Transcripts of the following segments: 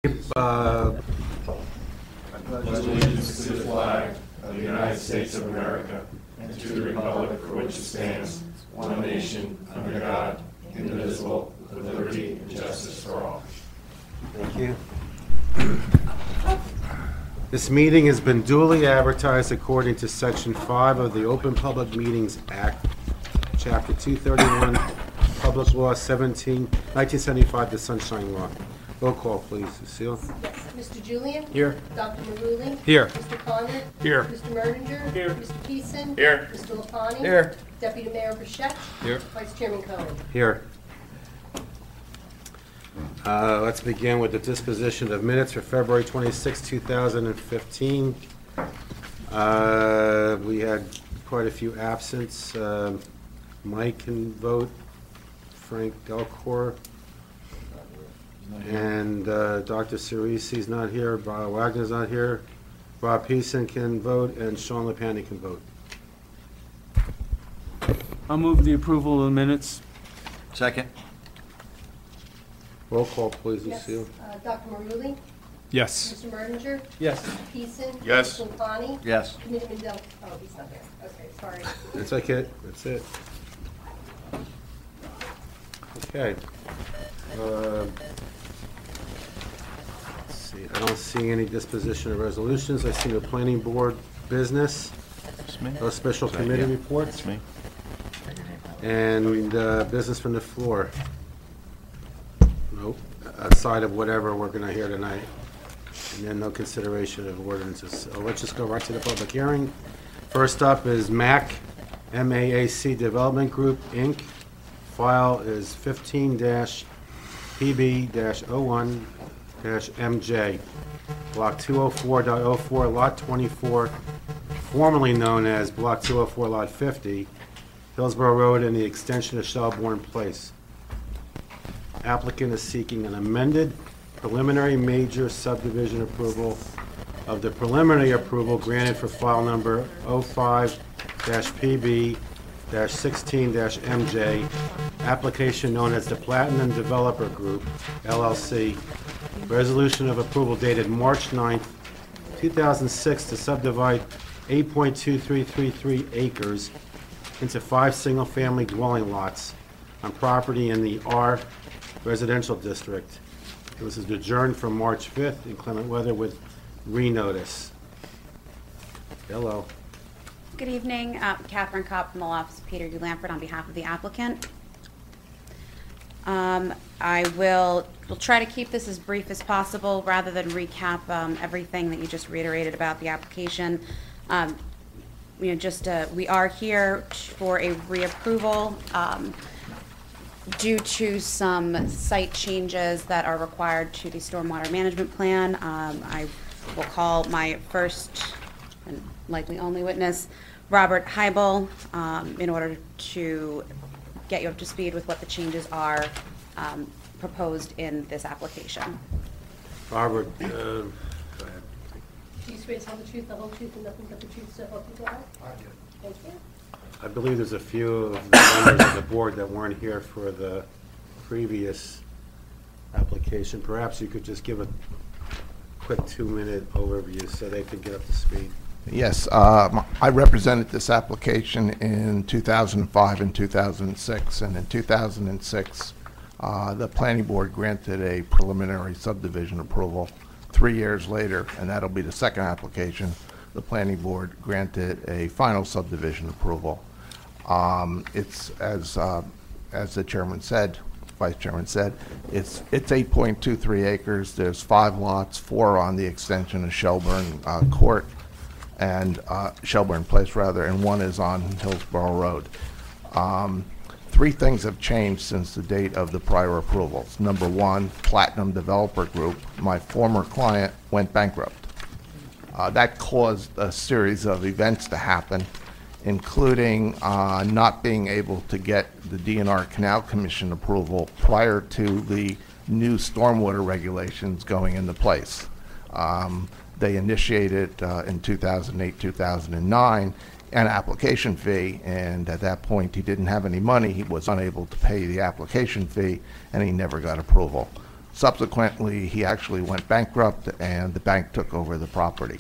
I pledge allegiance to the flag of the United States of America and to the republic for which it stands, one nation, under God, indivisible, with liberty and justice for all. Thank you. This meeting has been duly advertised according to Section 5 of the Open Public Meetings Act, Chapter 231, Public Law 1975, the Sunshine Law. Roll call, please. Cecile? Yes. Mr. Julian? Here. Dr. Maruli? Here. Mr. Conner? Here. Mr. Merdinger? Here. Mr. Peason? Here. Mr. Lapani? Here. Deputy Mayor Bichette? Here. Vice Chairman Cohen? Here. Let's begin with the disposition of minutes for February 26, 2015. We had quite a few absents. Mike can vote, Frank Delcourt, and Dr. Cerisi's not here, Bob Wagner's not here, Rob Peason can vote, and Sean Lapani can vote. I'll move the approval of the minutes. Second. Roll call, please, Yes. Lucille. Dr. Maruli? Yes. Mr. Merdinger? Yes. Mr. Peason? Yes. Mr. Lapani? Yes. Committeeman Del, oh, he's not there. Okay, sorry. That's okay, that's it. Okay. Let's see, I don't see any disposition of resolutions. I see no planning board business, no special committee reports, me. and business from the floor. Nope, outside of whatever we're gonna hear tonight. And then no consideration of ordinances. So let's just go right to the public hearing. First up is MAC, M-A-A-C Development Group, Inc. File is 15-PB-01-MJ, Block 204.04, Lot 24, formerly known as Block 204, Lot 50, Hillsborough Road, and the extension of Shelbourne Place. Applicant is seeking an amended preliminary major subdivision approval of the preliminary approval granted for file number 05-PB-16-MJ, application known as the Platinum Developer Group, LLC, resolution of approval dated March 9th, 2006 to subdivide 8.2333 acres into 5 single-family dwelling lots on property in the R Residential District. This is adjourned from March 5th, inclement weather with renotice. Hello. Good evening. Catherine Kopp from the law office of Peter U. Lamford on behalf of the applicant. We'll try to keep this as brief as possible rather than recap everything that you just reiterated about the application. We are here for a reapproval due to some site changes that are required to the stormwater management plan. I will call my first and likely only witness, Robert Heibel, in order to get you up to speed with what the changes are proposed in this application. Robert, go ahead. Do you swear to tell the truth, the whole truth, and nothing but the truth, so help you God? I do. Thank you. I believe there's a few of the members of the board that weren't here for the previous application. Perhaps you could just give a quick 2-minute overview so they could get up to speed. Yes, I represented this application in 2005 and 2006, and in 2006, the planning board granted a preliminary subdivision approval. 3 years later, and that'll be the second application, the planning board granted a final subdivision approval. It's as the chairman said, vice chairman said, it's 8.23 acres. There's 5 lots, 4 on the extension of Shelbourne Court and Shelbourne Place rather, and 1 is on Hillsborough Road. 3 things have changed since the date of the prior approvals. Number 1, Platinum Developer Group, my former client, went bankrupt. That caused a series of events to happen, including not being able to get the DNR Canal Commission approval prior to the new stormwater regulations going into place. They initiated in 2008, 2009, an application fee, and at that point he didn't have any money. He was unable to pay the application fee, and he never got approval. Subsequently, he actually went bankrupt, and the bank took over the property.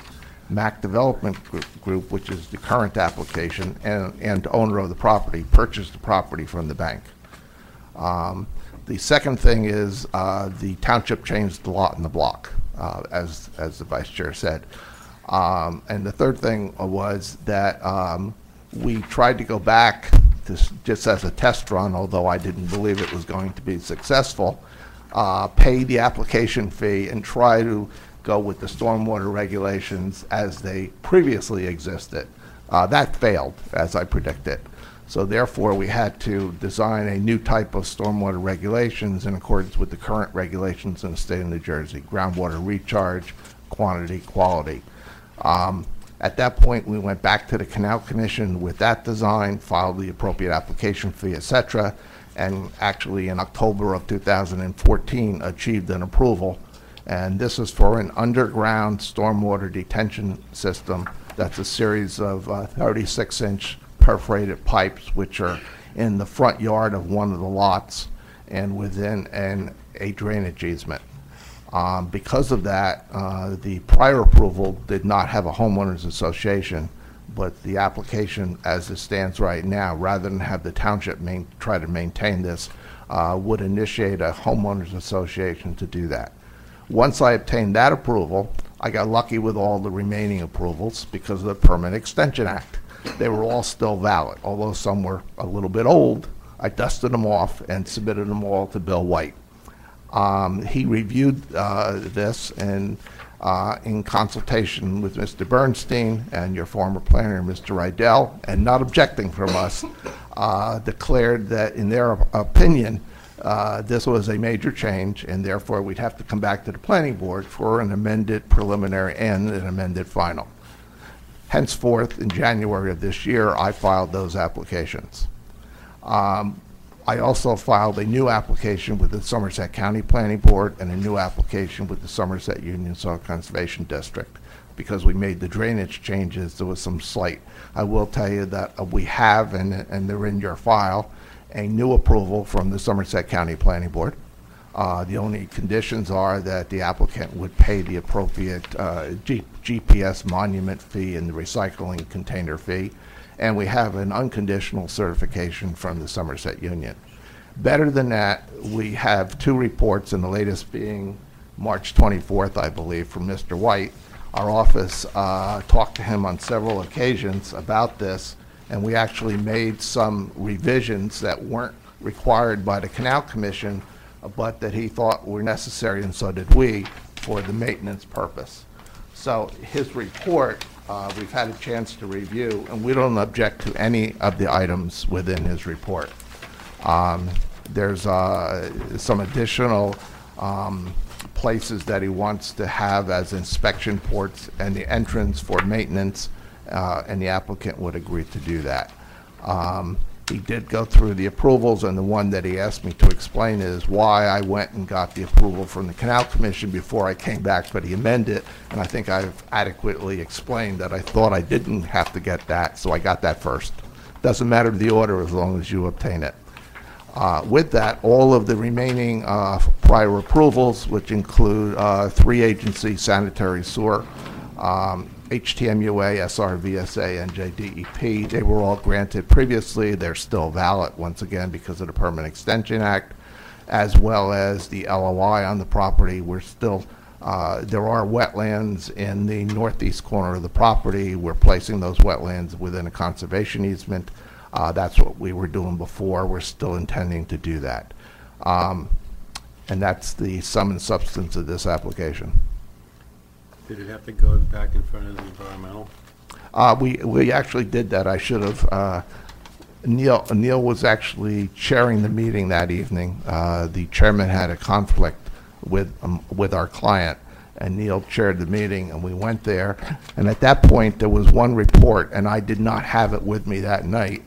Mac Development Group, which is the current application and owner of the property, purchased the property from the bank. The second thing is the township changed the lot in the block, as the vice chair said. And the third thing was that we tried to go back to, just as a test run, although I didn't believe it was going to be successful, pay the application fee and try to go with the stormwater regulations as they previously existed. That failed, as I predicted. So therefore, we had to design a new type of stormwater regulations in accordance with the current regulations in the state of New Jersey: groundwater recharge, quantity, quality. At that point, we went back to the Canal Commission with that design, filed the appropriate application fee, etc., and actually in October of 2014 achieved an approval. And this is for an underground stormwater detention system. That's a series of 36-inch perforated pipes which are in the front yard of one of the lots and within a drainage easement. Because of that, the prior approval did not have a homeowners association, but the application as it stands right now, rather than have the township try to maintain this, would initiate a homeowners association to do that. Once I obtained that approval, I got lucky with all the remaining approvals because of the Permanent Extension Act. They were all still valid, although some were a little bit old. I dusted them off and submitted them all to Bill White. He reviewed this and in consultation with Mr. Bernstein and your former planner, Mr. Rydell, and not objecting from us, declared that in their opinion, this was a major change, and therefore we'd have to come back to the planning board for an amended preliminary and an amended final. Henceforth, in January of this year, I filed those applications. I also filed a new application with the Somerset County Planning Board and a new application with the Somerset Union Soil Conservation District. Because we made the drainage changes, there was some slight. I will tell you that we have, and they're in your file, a new approval from the Somerset County Planning Board. The only conditions are that the applicant would pay the appropriate GPS monument fee and the recycling container fee, and we have an unconditional certification from the Somerset Union. Better than that, we have two reports, and the latest being March 24th, I believe, from Mr. White. Our office talked to him on several occasions about this, and we actually made some revisions that weren't required by the Canal Commission, but that he thought were necessary, and so did we, for the maintenance purpose. So his report, we've had a chance to review, and we don't object to any of the items within his report. There's some additional places that he wants to have as inspection ports and the entrance for maintenance, and the applicant would agree to do that. He did go through the approvals, and the one that he asked me to explain is why I went and got the approval from the Canal Commission before I came back for the amended, and I think I've adequately explained that I thought I didn't have to get that, so I got that first. Doesn't matter the order as long as you obtain it. With that, all of the remaining prior approvals, which include 3-agency sanitary sewer, HTMUA, SRVSA, and JDEP, they were all granted previously. They're still valid, once again, because of the Permanent Extension Act, as well as the LOI on the property. We're still, there are wetlands in the northeast corner of the property. We're placing those wetlands within a conservation easement. That's what we were doing before. We're still intending to do that. And that's the sum and substance of this application. Did it have to go back in front of the environmental? We actually did that. I should have. Neil was actually chairing the meeting that evening. The chairman had a conflict with our client, and Neil chaired the meeting, and we went there. And at that point, there was one report, and I did not have it with me that night.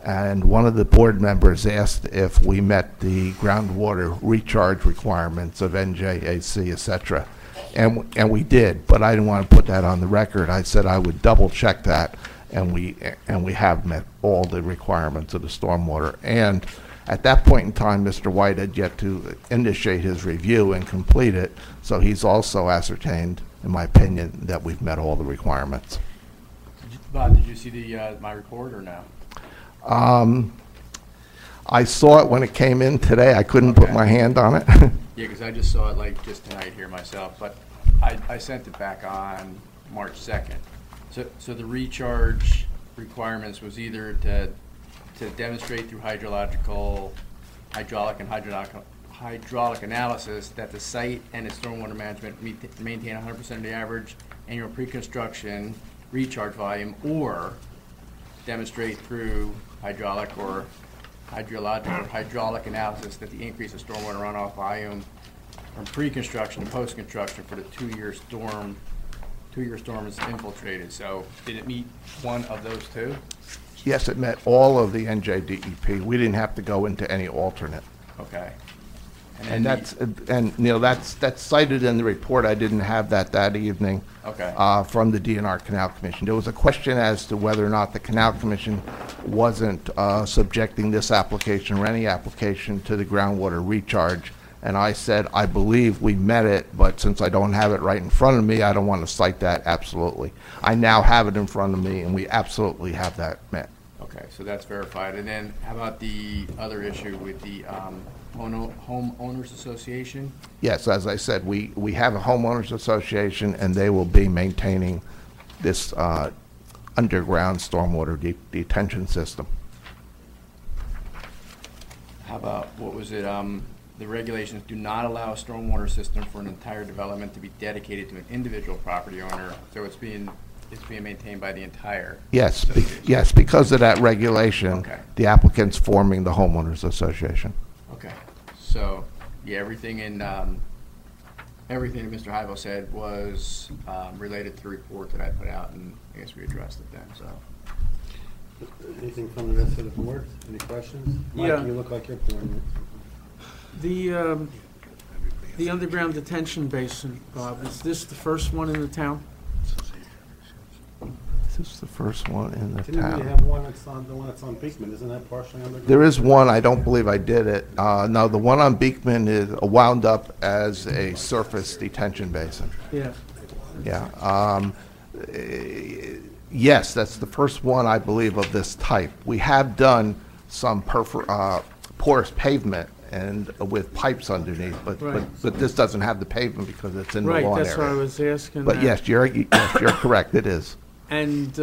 And one of the board members asked if we met the groundwater recharge requirements of NJAC, et cetera. And we did, but I didn't want to put that on the record. I said I would double check that, and we have met all the requirements of the stormwater. And At that point in time, Mr. White had yet to initiate his review and complete it, so he's also ascertained, in my opinion, that we've met all the requirements. Bob, did you see the my report or no? I saw it when it came in today. I couldn't put my hand on it. Yeah, because I just saw it like just tonight here myself, but I sent it back on March 2nd. So the recharge requirements was either to demonstrate through hydraulic analysis that the site and its stormwater management maintain 100% of the average annual pre-construction recharge volume, or demonstrate through hydraulic analysis that the increase of stormwater runoff volume from pre-construction to post-construction for the two-year storm is infiltrated. So did it meet one of those two? Yes, it met all of the NJDEP. We didn't have to go into any alternate. Okay. And Neil, that's cited in the report. I didn't have that evening. Okay. From the DNR Canal Commission. There was a question as to whether or not the Canal Commission wasn't subjecting this application or any application to the groundwater recharge. And I said, I believe we met it, but since I don't have it right in front of me, I don't want to cite that absolutely. I now have it in front of me, and we absolutely have that met. Okay, so that's verified. And then how about the other issue with the homeowners association? Yes, as I said, we have a homeowners association, and they will be maintaining this underground stormwater detention system. How about, what was it, the regulations do not allow a stormwater system for an entire development to be dedicated to an individual property owner, so it's being maintained by the entire Yes, association. yes, because of that regulation, Okay. the applicant's forming the homeowners association. Okay, so, yeah, everything that Mr. Hyvel said was related to the report that I put out, and I guess we addressed it then, so. Anything from the rest of the board? Any questions? Mike, Yeah. you look like you're pouring it. The underground detention basin, Bob, is this the first one in the town? This is the first one in the Didn't we town. have one that's on, the one that's on Beekman, isn't that partially underground? There is one, I don't believe I did it. No, the one on Beekman is wound up as a surface detention basin. Yeah. Yeah. Yes, that's the first one, I believe, of this type. We have done some porous pavement and with pipes underneath, but this doesn't have the pavement because it's in the Right, lawn area. that's what I was asking. But that. yes, you're correct, it is. And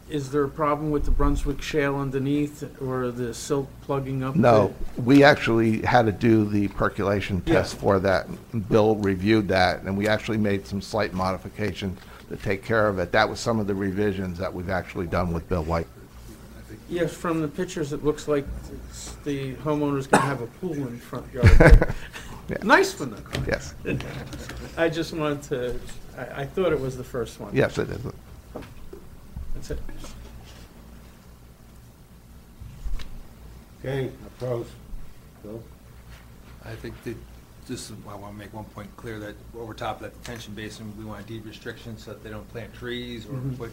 is there a problem with the Brunswick shale underneath or the silt plugging up? No, we actually had to do the percolation test Yeah. for that. Bill reviewed that, and we actually made some slight modifications to take care of it. That was some of the revisions that we've actually done with Bill White. Yes, from the pictures, it looks like the homeowner's going to have a pool in the front yard. Yeah. Nice one, though. Yes, I just wanted to, I thought it was the first one. yes, it is. That's it. Okay, opposed? Bill? I think that just, I want to make one point clear that over top of that detention basin, we want deed restrictions so that they don't plant trees or put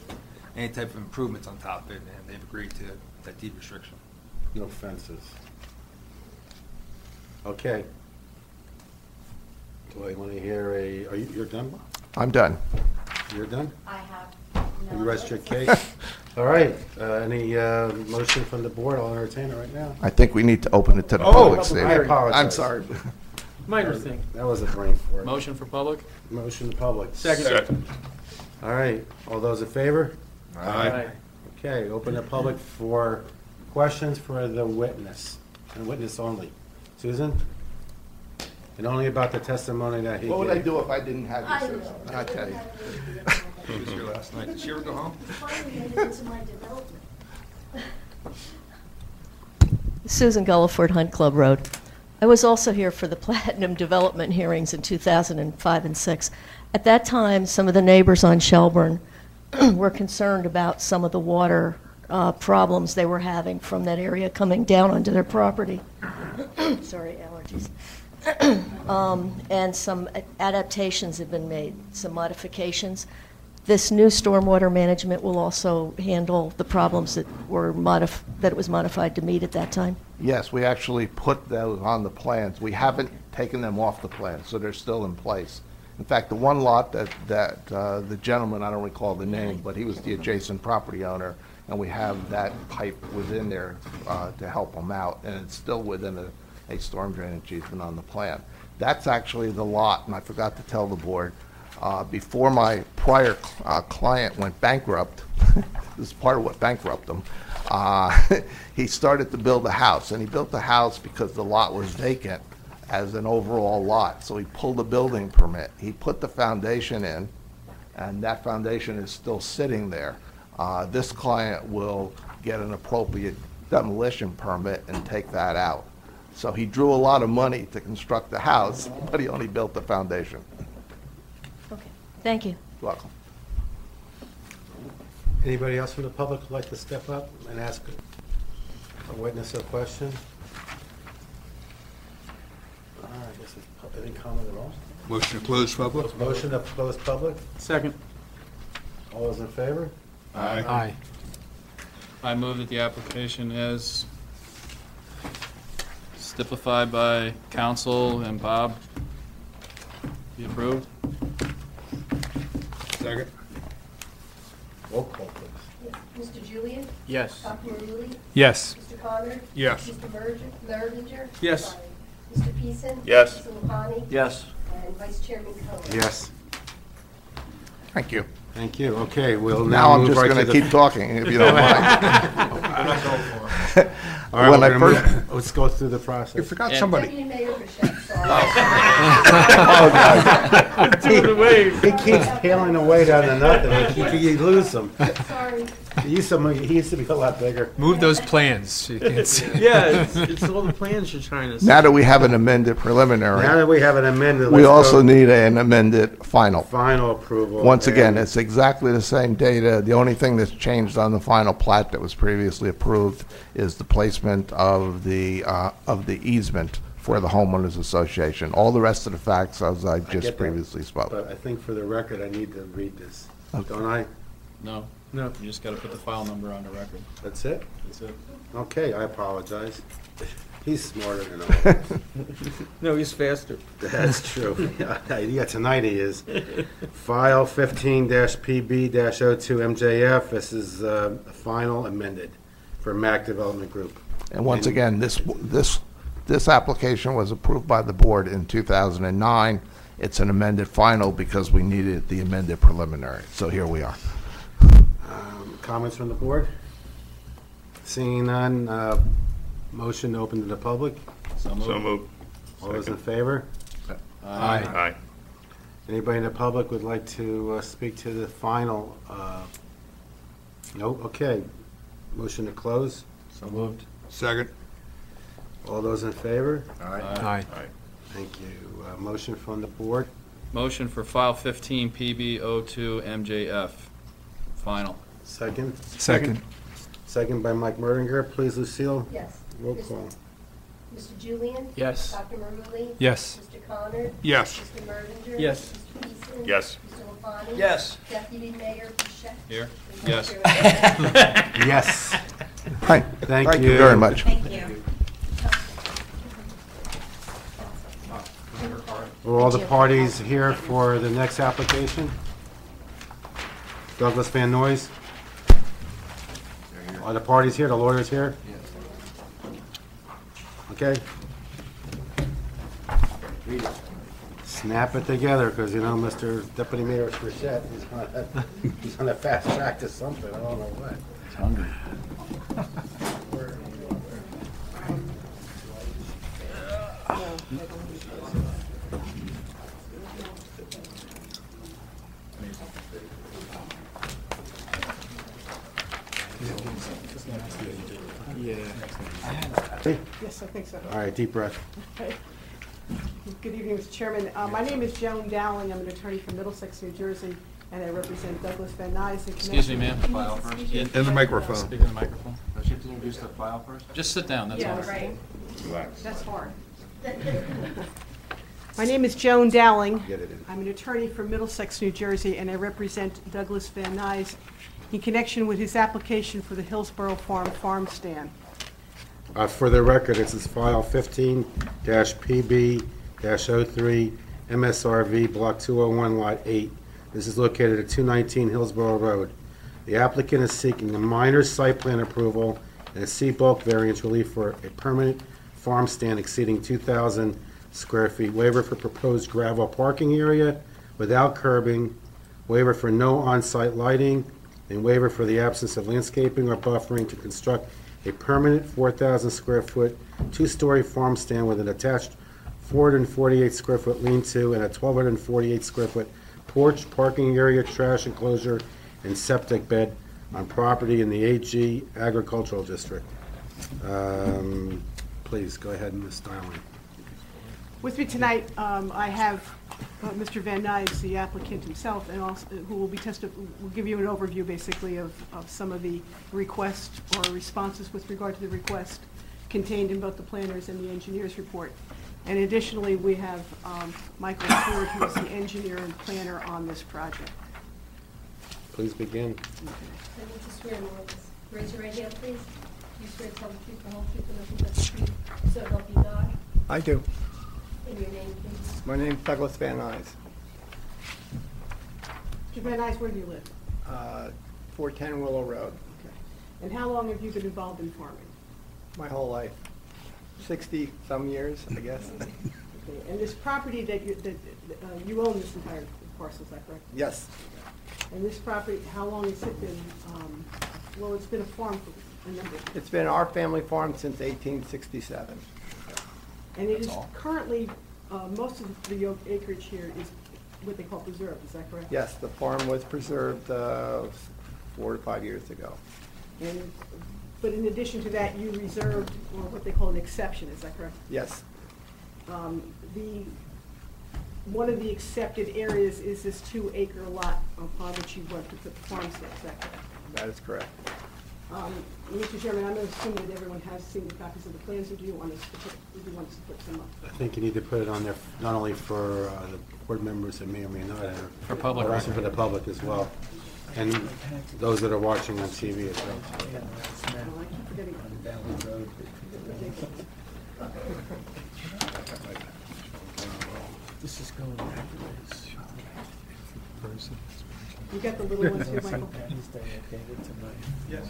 any type of improvements on top of it, and they've agreed to that deed restriction. No fences. Okay. Do I want to hear you're done, Bob? I'm done. You're done? I have. You rest your case? All right, any motion from the board? I'll entertain it right now. I think we need to open it to the Oh, public, Steve. I apologize. I'm sorry. Minor thing. That was a brain fart. Motion for public? Motion to public. Second. All right, all those in favor? Aye. Okay, open the public for questions for the witness, and witness only. Susan? And only about the testimony that he gave. What would I do if I didn't have you, Susan? I'll tell you. She was here last night. Did she ever go home? Susan Gulliford, Hunt Club Road. I was also here for the Platinum Development hearings in 2005 and 6. At that time, some of the neighbors on Shelburne were concerned about some of the water problems they were having from that area coming down onto their property. Sorry, allergies. And some adaptations have been made, some modifications. this new stormwater management will also handle the problems that were that it was modified to meet at that time? Yes, we actually put those on the plans. We haven't taken them off the plan, so they're still in place. In fact, the one lot that the gentleman, I don't recall the name, but he was the adjacent property owner, and we have that pipe within there to help him out, and it's still within a storm drainage easement on the plan. That's actually the lot, and I forgot to tell the board, before my prior client went bankrupt, this is part of what bankrupted him, he started to build a house, and he built the house because the lot was vacant as an overall lot. So he pulled a building permit. He put the foundation in, and that foundation is still sitting there. This client will get an appropriate demolition permit and take that out. So he drew a lot of money to construct the house, but he only built the foundation. Okay, thank you. You're welcome. Anybody else from the public would like to step up and ask a witness a question? I guess it's any comment at all? Motion to close public? Motion to close public? Second. All those in favor? Aye. I move that the application as stipulated by council and Bob be approved. Second. Roll call, please. Yes. Mr. Julian? Yes. Dr. Maruli? Yes. Mr. Connor? Yes. Mr. Mervinger? Yes. Sorry. Mr. Peason? Yes. Mr. Lupani? Yes. And Vice Chairman Cohen? Yes. Thank you. Thank you. Okay, we'll Now now I'm move just right going to to the... keep talking, if you don't mind. All right, When we're I gonna first- move- let's go through the process. You forgot And- somebody. Deputy Mayor Bichette, sorry. He keeps peeling away down to nothing. You lose him. Sorry. He used to be a lot bigger. Move those plans. You can't see. Yeah, it's all the plans you're trying to. Now that we have an amended Now preliminary, that we have an amended, we let's also go need an amended final. final approval. Once again, And it's exactly the same data. The only thing that's changed on the final plat that was previously approved is the placement of the easement for the homeowners association. All the rest of the facts, as I get just that, previously spoke. But I think for the record, I need to read this. Okay. Don't I? No, No. you just gotta put the file number on the record. That's it? That's it. Okay, I apologize. He's smarter than I am. No, he's faster. That's true. Yeah, tonight he is. File 15-PB-02MJF. This is a final amended for MAC Development Group. And once again, this application was approved by the board in 2009. It's an amended final because we needed the amended preliminary. So here we are. Comments from the board? Seeing none, motion open to the public. So moved. So moved. All those in favor? Aye. Aye. Anybody in the public would like to speak to the final? No? Okay. Motion to close. So moved. Second. All those in favor? Aye. Thank you. Motion from the board. Motion for file 15 PB02MJF. Final. Second. Second. Second by Mike Merdinger. Please, Lucille. Yes. Roll call. Mr. Julian? Yes. Dr. Maruli? Yes. Mr. Connor? Yes. Mr. Mervinger? Yes. Mr. Peason? Yes. Mr. Lupani? Yes. Deputy Mayor Bichette? Here? And Yes. Vice Chairman Cohen? Yes. Hi. Thank Thank you you. very much. Thank you. Are all the parties here for the next application? Douglas Van Noyes? Are the parties here, the lawyers here? Okay. Snap it together, because, you know, Mr. Deputy Mayor Frichette, he's on a fast track to something, I don't know what. He's hungry. Yes, I think so. All right, deep breath. Good evening, Mr. Chairman. My name is Joan Dowling. I'm an attorney from Middlesex, New Jersey, and I represent Douglas Van Nuys. Excuse me, ma'am. File first. In the microphone. Speak in the microphone. Don't you have to introduce the file first? Just sit down, that's all. Yeah, right. Relax. That's hard. My name is Joan Dowling. Get it in. I'm an attorney from Middlesex, New Jersey, and I represent Douglas Van Nuys in connection with his application for the Hillsborough farm stand. For the record, this is file 15-PB-03 MSRV Block 201, Lot 8. This is located at 219 Hillsborough Road. The applicant is seeking a minor site plan approval and a C-bulk variance relief for a permanent farm stand exceeding 2,000 square feet. Waiver for proposed gravel parking area without curbing, waiver for no on-site lighting, and waiver for the absence of landscaping or buffering to construct a permanent 4,000 square foot, two-story farm stand with an attached 448 square foot lean-to and a 1,248 square foot porch, parking area, trash enclosure, and septic bed on property in the AG Agricultural District. Please, go ahead, Ms. Dowling. With me tonight, I have Mr. Van Nuys, the applicant himself, and also who will give you an overview, basically, of some of the requests or responses with regard to the request contained in both the planner's and the engineer's report. And additionally, we have Michael Ford, who is the engineer and planner on this project. Please begin. I need to swear in all of this. Raise your right hand, please. Do you swear to tell the truth, the whole truth, and nothing but the truth, so help you God? I do. And your name, please. My name's Douglas Van Nuys, Mr. Van Nuys, where do you live? 410 Willow Road, Okay. And how long have you been involved in farming? my whole life. 60-some years, I guess. Okay. And this property that you own this entire parcel, is that correct? Yes, And this property, how long has it been, well, it's been a farm for a number of years. it's been our family farm since 1867. And it is currently, most of the acreage here is what they call preserved, is that correct? Yes, the farm was preserved 4 to 5 years ago. And, but in addition to that, you reserved, or what they call an exception, is that correct? Yes, One of the accepted areas is this 2-acre lot upon which you want to put the farm stand, is that correct? that is correct. Mr. Chairman, I'm assuming that everyone has seen the copies of the plans, or do you want us to put some up? I think you need to put it on there, not only for the board members that may or may not have. For public but also for the public as well. And those that are watching on TV as well. I keep forgetting. This is going backwards. You got the little ones here, Michael? Yes.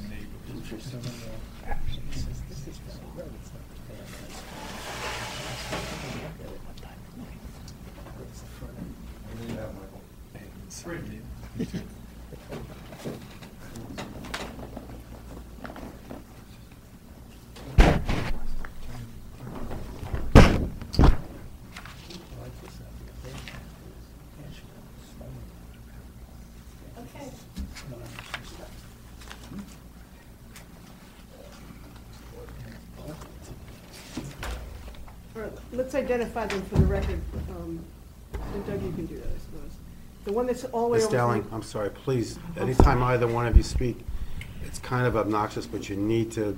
Okay. All right, let's identify them for the record. And Doug, you can do that, I suppose. The one that's all the way Ms. over. Dowling, I'm sorry, please, anytime either one of you speak, it's kind of obnoxious, but you need to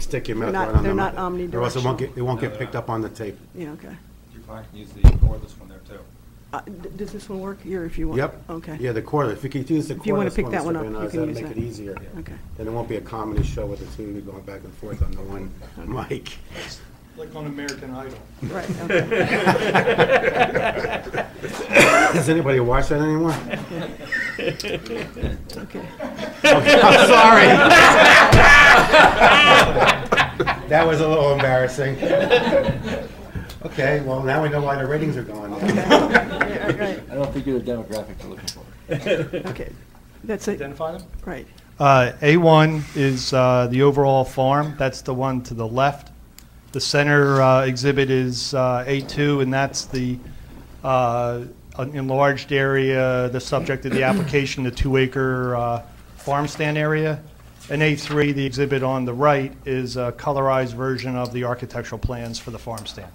stick your mouth They're not- right on the they're mic. not Or else it omnidirectional. won't get picked up on the tape. Yeah, okay. You're fine, use the cordless one there too. Does this one work here if you want? Yep. Okay. Yeah, the cordless, if you could use the If you wanna cordless pick one, that Mr. one up, Van you Nuys, can that'd use make that. it easier. Okay. Then it won't be a comedy show with the two of you going back and forth on the one mic. Like on American Idol. Right, okay. Does anybody watch that anymore? Okay. I'm sorry. That was a little embarrassing. Okay, well, now we know why the ratings are going down. Right. I don't think you're the demographic we're looking for. Okay. That's it. Identify them? Right. A1 is the overall farm. That's the one to the left. The center exhibit is A2, and that's the enlarged area, the subject of the application, the 2-acre farm stand area. And A3, the exhibit on the right, is a colorized version of the architectural plans for the farm stand.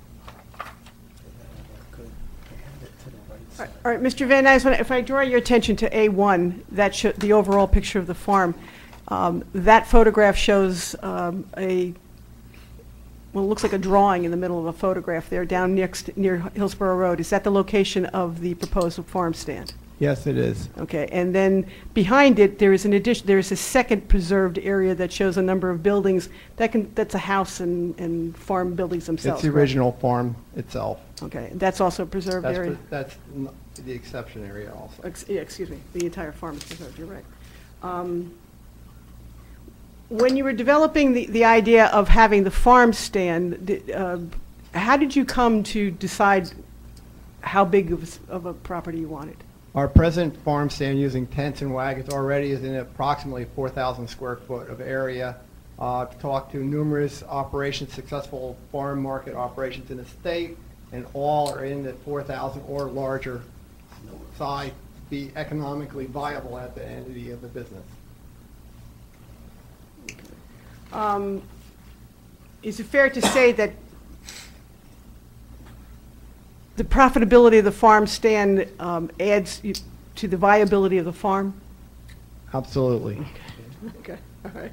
All right, Mr. Van Nuys, if I draw your attention to A1, that the overall picture of the farm, that photograph shows a well, it looks like a drawing in the middle of a photograph there, down near Hillsborough Road. Is that the location of the proposed farm stand? Yes, it is. Okay, and then behind it, there is a second preserved area that shows a number of buildings. That's a house and farm buildings themselves. It's the correct? original farm itself. Okay, that's also a preserved area? That's the exception area also. Yeah, excuse me, the entire farm is preserved, you're right. When you were developing the idea of having the farm stand, how did you come to decide how big of a property you wanted? Our present farm stand using tents and wagons already is in approximately 4,000 square foot of area. I've talked to numerous operations, successful farm market operations in the state, and all are in the 4,000 or larger size to be economically viable at the entity of the business. Is it fair to say that the profitability of the farm stand adds to the viability of the farm? Absolutely. Okay, all right.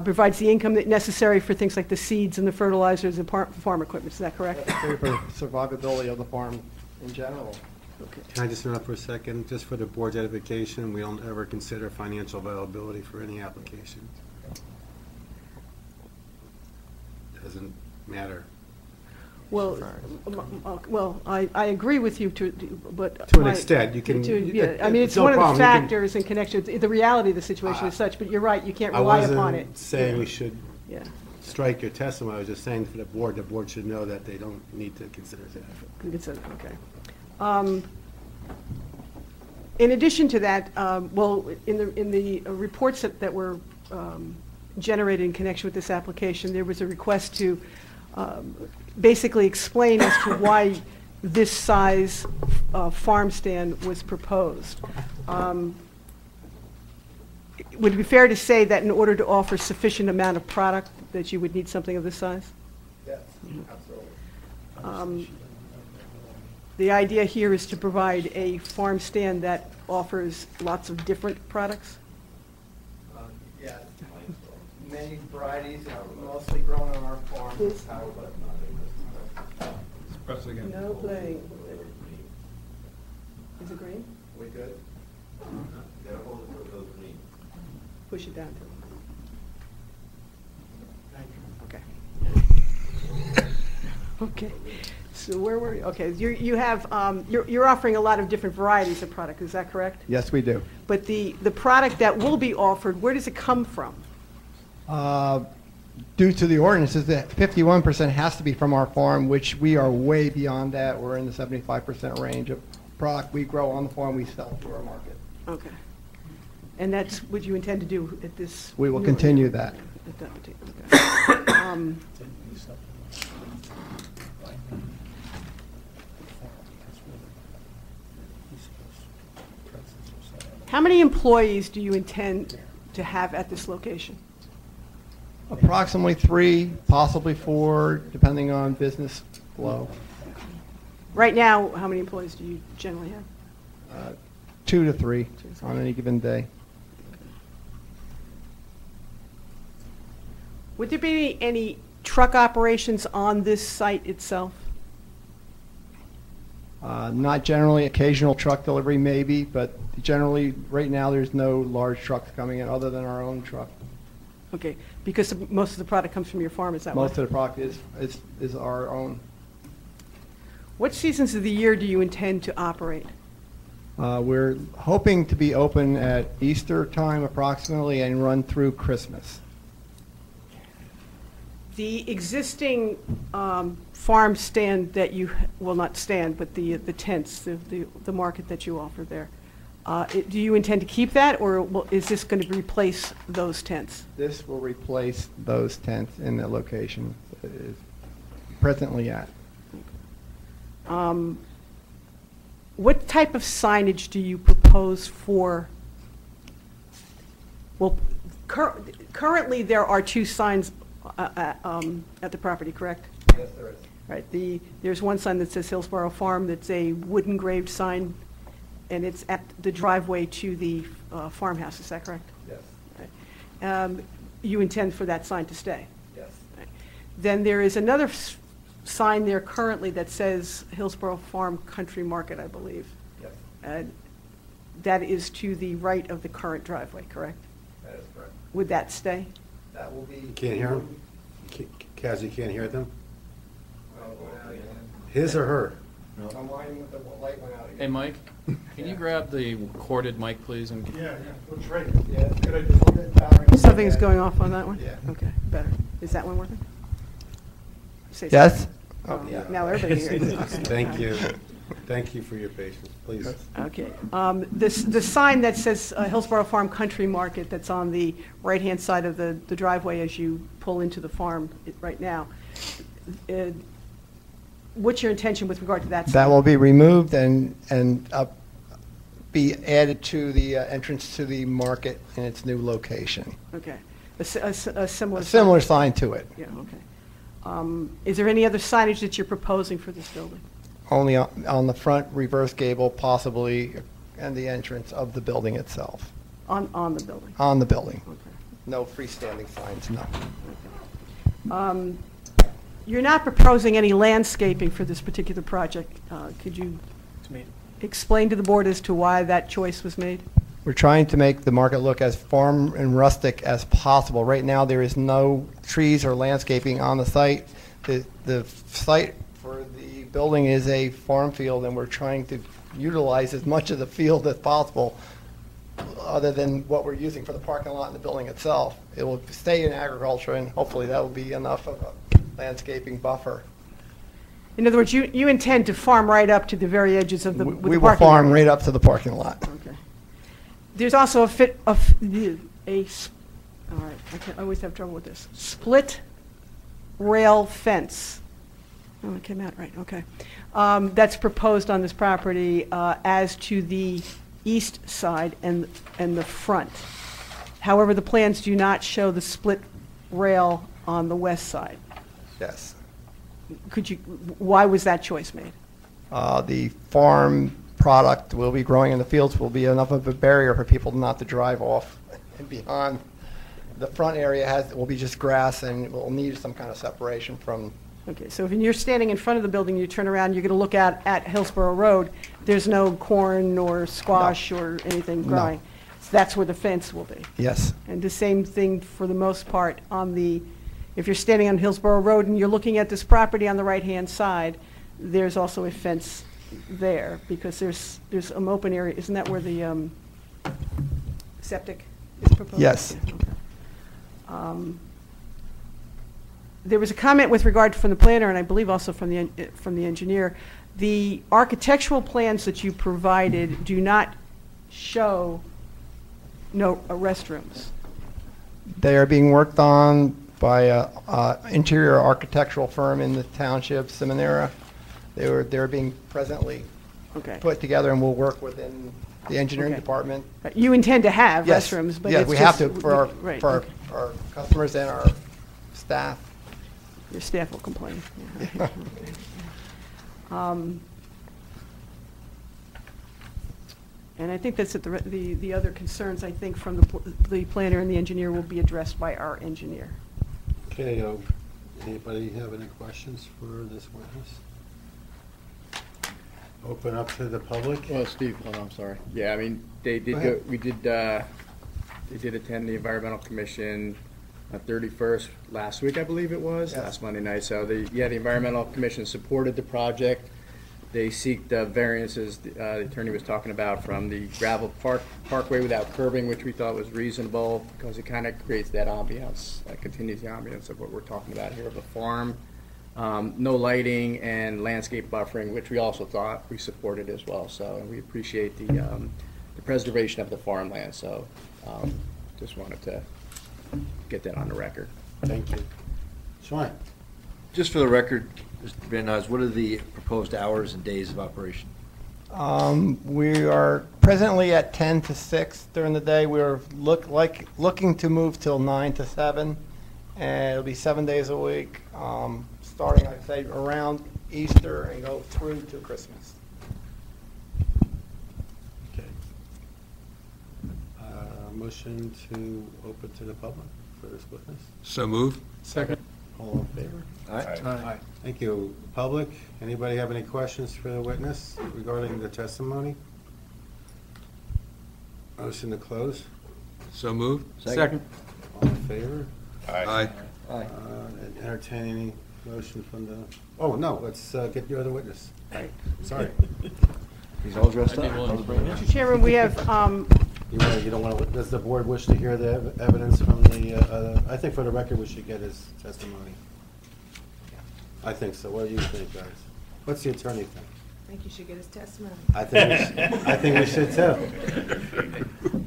Provides the income necessary for things like the seeds and the fertilizers and farm equipment, is that correct? For survivability of the farm in general. Okay. Can I just interrupt for a second? Just for the board's edification, we don't ever consider financial viability for any application. Doesn't matter. Well, I agree with you but to an extent, you can. Yeah, I mean, it's one of the factors in connection with the reality of the situation is such. But you're right, you can't rely upon it. I wasn't saying we should Yeah. strike your testimony. I was just saying for the board should know that they don't need to consider that. Okay. In addition to that, well, in the reports that were generated in connection with this application, there was a request to basically explain as to why this size farm stand was proposed. Would it be fair to say that in order to offer sufficient amount of product that you would need something of this size? Yes, absolutely. The idea here is to provide a farm stand that offers lots of different products? Yes, many varieties, mostly grown on our farm. Press it again. No playing. Is it green? We good? Push it down to it. Okay. Okay. So where were you? Okay, you have you're offering a lot of different varieties of product. Is that correct? Yes, we do. But the product that will be offered, where does it come from? Due to the ordinances, that 51% has to be from our farm, which we are way beyond that. We're in the 75% range of product we grow on the farm, we sell to our market. Okay. And that's what you intend to do at this? We will continue that. At that particular, okay. How many employees do you intend to have at this location? Approximately 3, possibly 4, depending on business flow. Right now, how many employees do you generally have? 2 to 3 on any given day. Would there be any truck operations on this site itself? Not generally. Occasional truck delivery maybe, but generally right now there's no large trucks coming in other than our own truck. Okay, because most of the product comes from your farm, is that Most right? of the product is our own. What seasons of the year do you intend to operate? We're hoping to be open at Easter time approximately and run through Christmas. The existing farm stand that you, well, not stand, but the tents, the market that you offer there, do you intend to keep that, or is this going to replace those tents? This will replace those tents in the location it is presently at. What type of signage do you propose for, well, currently there are 2 signs at the property, correct? Yes, there is. Right. There's one sign that says Hillsborough Farm that's a wood engraved sign, and it's at the driveway to the farmhouse. Is that correct? Yes. Right. You intend for that sign to stay? Yes. Right. Then there is another sign there currently that says Hillsborough Farm Country Market, I believe. Yes, That is to the right of the current driveway, correct? that is correct. Would that stay? That will be. You can't hear them? Kaz, you can't hear them? Well, go down again. His or her? I'm lying with the light went out Hey, again. Mike, can you grab the corded mic, please? And Yeah, looks right. Yeah, could I just look at powering? Something's going off on that one? Yeah. Okay, better. Is that one working? Say Yes? something. Now everybody hears. Okay. Thank you. Thank you for your patience, please. Okay. The sign that says Hillsborough Farm Country Market that's on the right-hand side of the driveway as you pull into the farm right now, what's your intention with regard to that sign? That will be removed and be added to the entrance to the market in its new location. Okay. A similar. A similar sign to it, Yeah, okay. Is there any other signage that you're proposing for this building? only on the front reverse gable possibly, and the entrance of the building itself. On the building? On the building. Okay. No freestanding signs, no. You're not proposing any landscaping for this particular project. Could you explain to the board as to why that choice was made? We're trying to make the market look as farm and rustic as possible. Right now, there is no trees or landscaping on the site. The site for the building is a farm field, and we're trying to utilize as much of the field as possible, other than what we're using for the parking lot and the building itself. It will stay in agriculture, and hopefully that will be enough of a landscaping buffer. In other words, you intend to farm right up to the very edges of the with We the will parking farm area. right up to the parking lot. Okay. There's also all right, I always have trouble with this. Split rail fence. Oh, it came out right, okay. That's proposed on this property as to the east side and the front. However, the plans do not show the split rail on the west side. Yes. Why was that choice made? The farm product will be growing in the fields, will be enough of a barrier for people not to drive off and beyond. The front area will be just grass, and will need some kind of separation from. Okay, so if you're standing in front of the building, you turn around, you're going to look out at Hillsborough Road, there's no corn or squash or anything growing. So that's where the fence will be. Yes. And the same thing for the most part if you're standing on Hillsborough Road and you're looking at this property on the right-hand side, there's also a fence there, because there's an open area. Isn't that where the septic is proposed? Yes. Yeah, okay. There was a comment with regard from the planner, and I believe also from the engineer. The architectural plans that you provided do not show restrooms. They are being worked on by an interior architectural firm in the township, Seminara. They're being presently put together, and we'll work within the engineering department. You intend to have Yes. restrooms, but yeah, it's we just, have to for our customers and our staff. Your staff will complain. Yeah. And I think that's it. The other concerns, I think, from the planner and the engineer will be addressed by our engineer. Okay, anybody have any questions for this witness? Open up to the public. Well, Steve, hold on, I'm sorry. Yeah, I mean, they did they did attend the Environmental Commission on 31st last week, I believe it was, Yes. last Monday night. So the Environmental Commission supported the project. They seek the variances the attorney was talking about from the gravel parkway without curbing, which we thought was reasonable because it kind of creates that ambiance, continues the ambiance of what we're talking about here of a farm. No lighting and landscape buffering, which we also thought we supported as well. So we appreciate the preservation of the farmland. So just wanted to get that on the record. Thank you. Sean? Just for the record, Mr. Van Nuys, what are the proposed hours and days of operation? We are presently at 10 to 6 during the day. We're looking to move till 9 to 7, and it'll be 7 days a week, starting, I'd say, around Easter and go through to Christmas. Okay. Motion to open to the public for this witness? So move. Second. All in favor? Aye. Thank you. Public, anybody have any questions for the witness regarding the testimony? Motion to close. So moved. Second. All in favor? Aye. Aye. Entertain any motion from the, oh, no, let's get your other witness. Sorry. He's all dressed up. Mr. Chairman, we have, You don't want to, does the board wish to hear the evidence from the, I think for the record, we should get his testimony. I think so. What do you think, guys? What's the attorney think? I think you should get his testimony. I think we should too.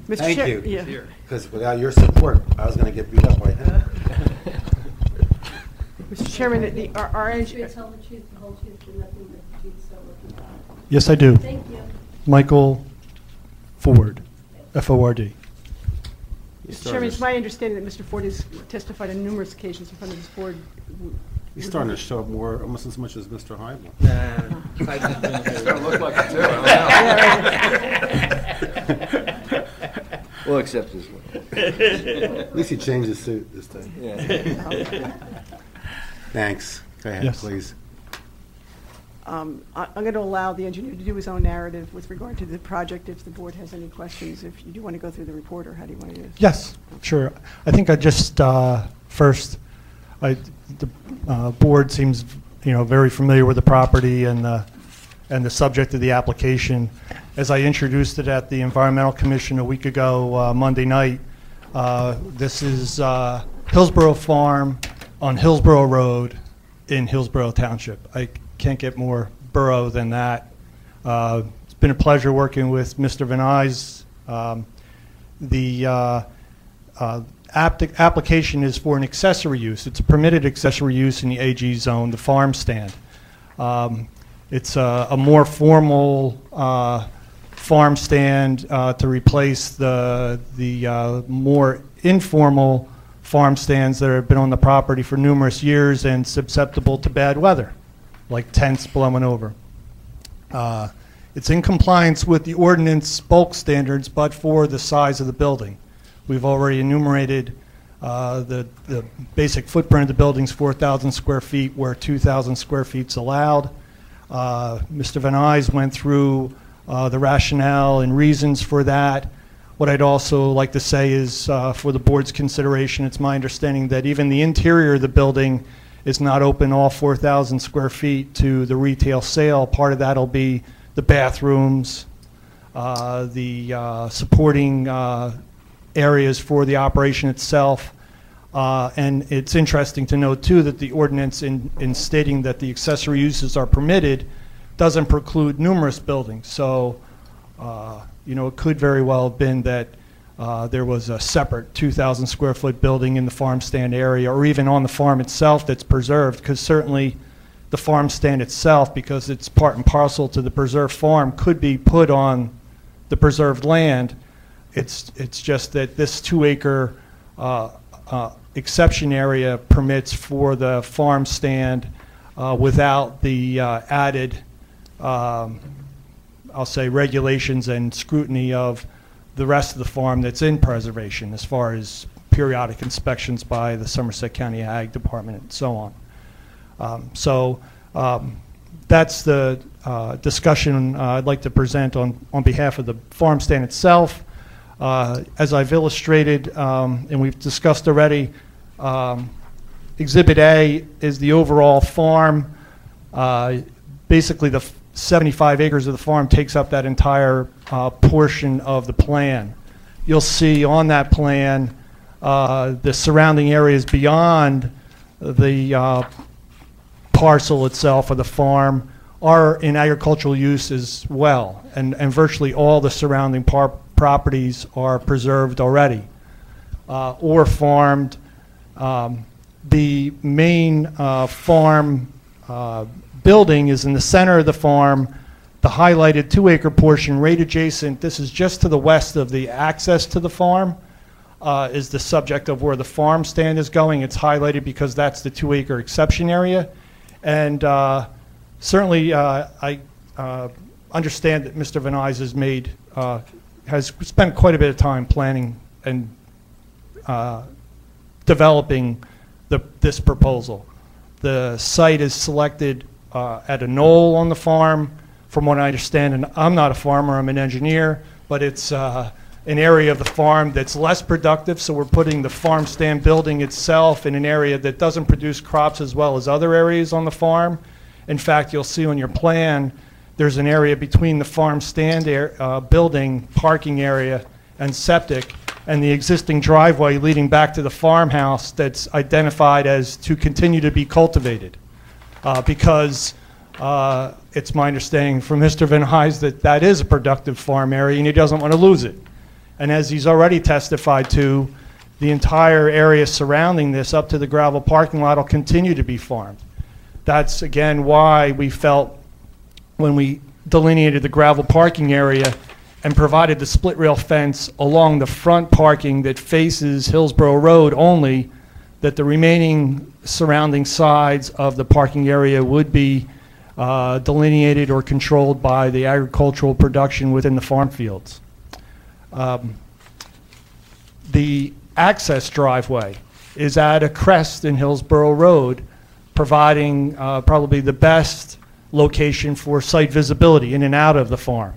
Mr. Thank Chair- you. yeah. Because without your support, I was going to get beat up by him. Mr. Chairman, our You swear to tell the truth, the whole truth, and nothing but the truth, so help you God. Yes, I do. Thank you. Michael Ford, F-O-R-D. Mr. Chairman, it's my understanding that Mr. Ford has testified on numerous occasions in front of this board. He's starting to show up more, almost as much as Mr. Heibel. It's gonna look like it too. I don't know. We'll accept this one. At least he changed his suit this time. Yeah. Thanks. Go ahead, Yes. please. I'm going to allow the engineer to do his own narrative with regard to the project if the board has any questions. If you do want to go through the report, or how do you want to do this? Yes, sure. I think I just, first, the board seems, very familiar with the property and the subject of the application. As I introduced it at the Environmental Commission a week ago, Monday night, this is Hillsborough Farm on Hillsborough Road in Hillsborough Township. I can't get more borough than that. It's been a pleasure working with Mr. Van Nuys. The application is for an accessory use. It's a permitted accessory use in the AG zone, the farm stand. It's a more formal farm stand to replace the more informal farm stands that have been on the property for numerous years and susceptible to bad weather, like tents blowing over. It's in compliance with the ordinance bulk standards, but for the size of the building. We've already enumerated the basic footprint of the building's 4,000 square feet, where 2,000 square feet is allowed. Mr. Van Nuys went through the rationale and reasons for that. What I'd also like to say is, for the board's consideration, it's my understanding that even the interior of the building is not open all 4,000 square feet to the retail sale. Part of that will be the bathrooms, the supporting areas for the operation itself. And it's interesting to note, too, that the ordinance in stating that the accessory uses are permitted doesn't preclude numerous buildings. So, it could very well have been that there was a separate 2,000 square foot building in the farm stand area, or even on the farm itself that's preserved, because certainly the farm stand itself, because it's part and parcel to the preserved farm, could be put on the preserved land. It's just that this 2-acre exception area permits for the farm stand without the added, I'll say, regulations and scrutiny of the rest of the farm that's in preservation, as far as periodic inspections by the Somerset County Ag Department and so on. That's the discussion I'd like to present on behalf of the farm stand itself. As I've illustrated and we've discussed already, Exhibit A is the overall farm. Basically, the 75 acres of the farm takes up that entire portion of the plan. You'll see on that plan the surrounding areas beyond the parcel itself, or the farm, are in agricultural use as well, and virtually all the surrounding properties are preserved already or farmed. The main farm building is in the center of the farm. The highlighted 2-acre portion right adjacent, this is just to the west of the access to the farm, is the subject of where the farm stand is going. It's highlighted because that's the 2-acre exception area. And certainly I understand that Mr. Van Nuys has spent quite a bit of time planning and developing this proposal. The site is selected at a knoll on the farm, from what I understand, and I'm not a farmer, I'm an engineer, but it's an area of the farm that's less productive, so we're putting the farm stand building itself in an area that doesn't produce crops as well as other areas on the farm. In fact, you'll see on your plan, there's an area between the farm stand building, parking area, and septic, and the existing driveway leading back to the farmhouse that's identified as to continue to be cultivated. Because it's my understanding from Mr. Van Hise that that is a productive farm area and he doesn't want to lose it. And as he's already testified to, the entire area surrounding this up to the gravel parking lot will continue to be farmed. That's again why we felt when we delineated the gravel parking area and provided the split rail fence along the front parking that faces Hillsborough Road only, that the remaining surrounding sides of the parking area would be delineated or controlled by the agricultural production within the farm fields. The access driveway is at a crest in Hillsborough Road, providing probably the best location for site visibility in and out of the farm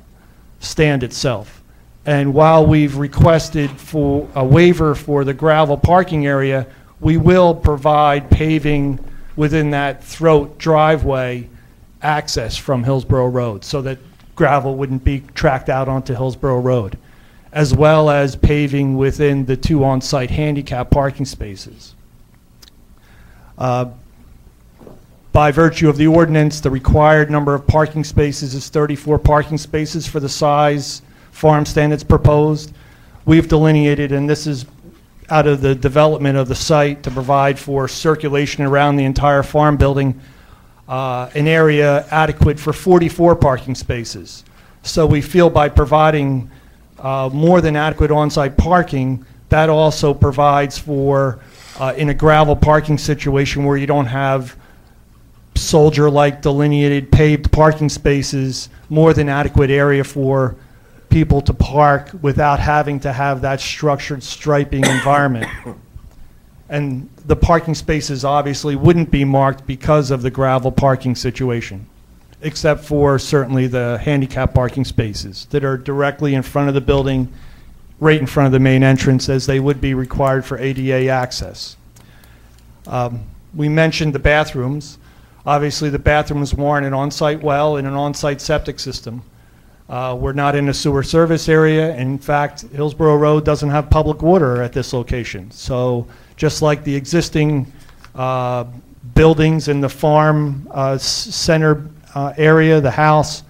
stand itself. And while we've requested for a waiver for the gravel parking area, we will provide paving within that throat driveway access from Hillsborough Road so that gravel wouldn't be tracked out onto Hillsborough Road, as well as paving within the 2 on-site handicap parking spaces. By virtue of the ordinance, the required number of parking spaces is 34 parking spaces for the size farm stand that's proposed. We've delineated, and this is out of the development of the site to provide for circulation around the entire farm building, an area adequate for 44 parking spaces. So we feel by providing more than adequate on-site parking, that also provides for, in a gravel parking situation where you don't have soldier-like delineated paved parking spaces, more than adequate area for people to park without having to have that structured striping environment. And the parking spaces obviously wouldn't be marked because of the gravel parking situation, except for certainly the handicap parking spaces that are directly in front of the building, right in front of the main entrance, as they would be required for ADA access. We mentioned the bathrooms. Obviously, the bathrooms warrant an on-site well and an on-site septic system. We're not in a sewer service area. In fact, Hillsborough Road doesn't have public water at this location. So just like the existing buildings in the farm center area, the house,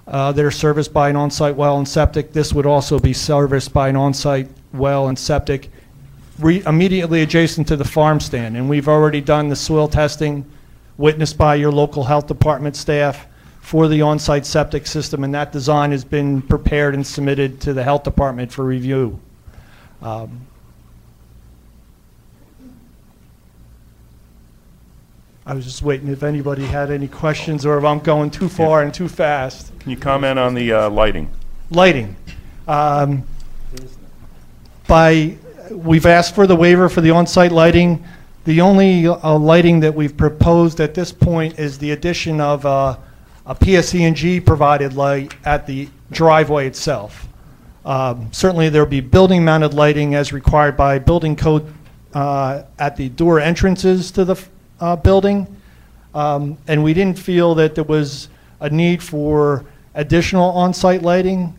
that are serviced by an on-site well and septic, this would also be serviced by an on-site well and septic immediately adjacent to the farm stand. And we've already done the soil testing witnessed by your local health department staff for the on-site septic system, and that design has been prepared and submitted to the health department for review. I was just waiting if anybody had any questions or if I'm going too far and too fast. Can you comment on the lighting? Lighting. We've asked for the waiver for the on-site lighting. The only lighting that we've proposed at this point is the addition of a PSE&G provided light at the driveway itself. Certainly there will be building mounted lighting as required by building code at the door entrances to the building. And we didn't feel that there was a need for additional on-site lighting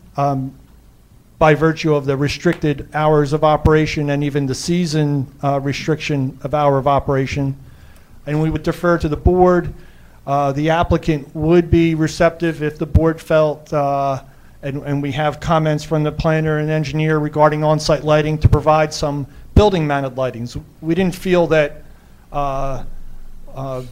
by virtue of the restricted hours of operation and even the season restriction of hour of operation. And we would defer to the board. The applicant would be receptive if the board felt, and we have comments from the planner and engineer regarding on-site lighting to provide some building mounted lightings. We didn't feel that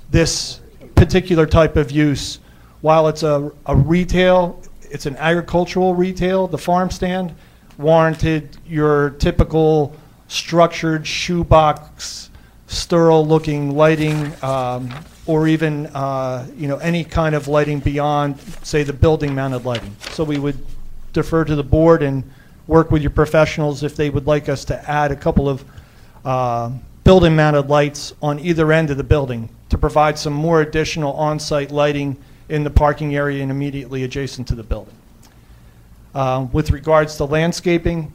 this particular type of use, while it's a retail, it's an agricultural retail, the farm stand, warranted your typical structured shoebox, sterile looking lighting, or even any kind of lighting beyond, say, the building mounted lighting. So we would defer to the board and work with your professionals if they would like us to add a couple of building-mounted lights on either end of the building to provide some more additional on-site lighting in the parking area and immediately adjacent to the building. With regards to landscaping,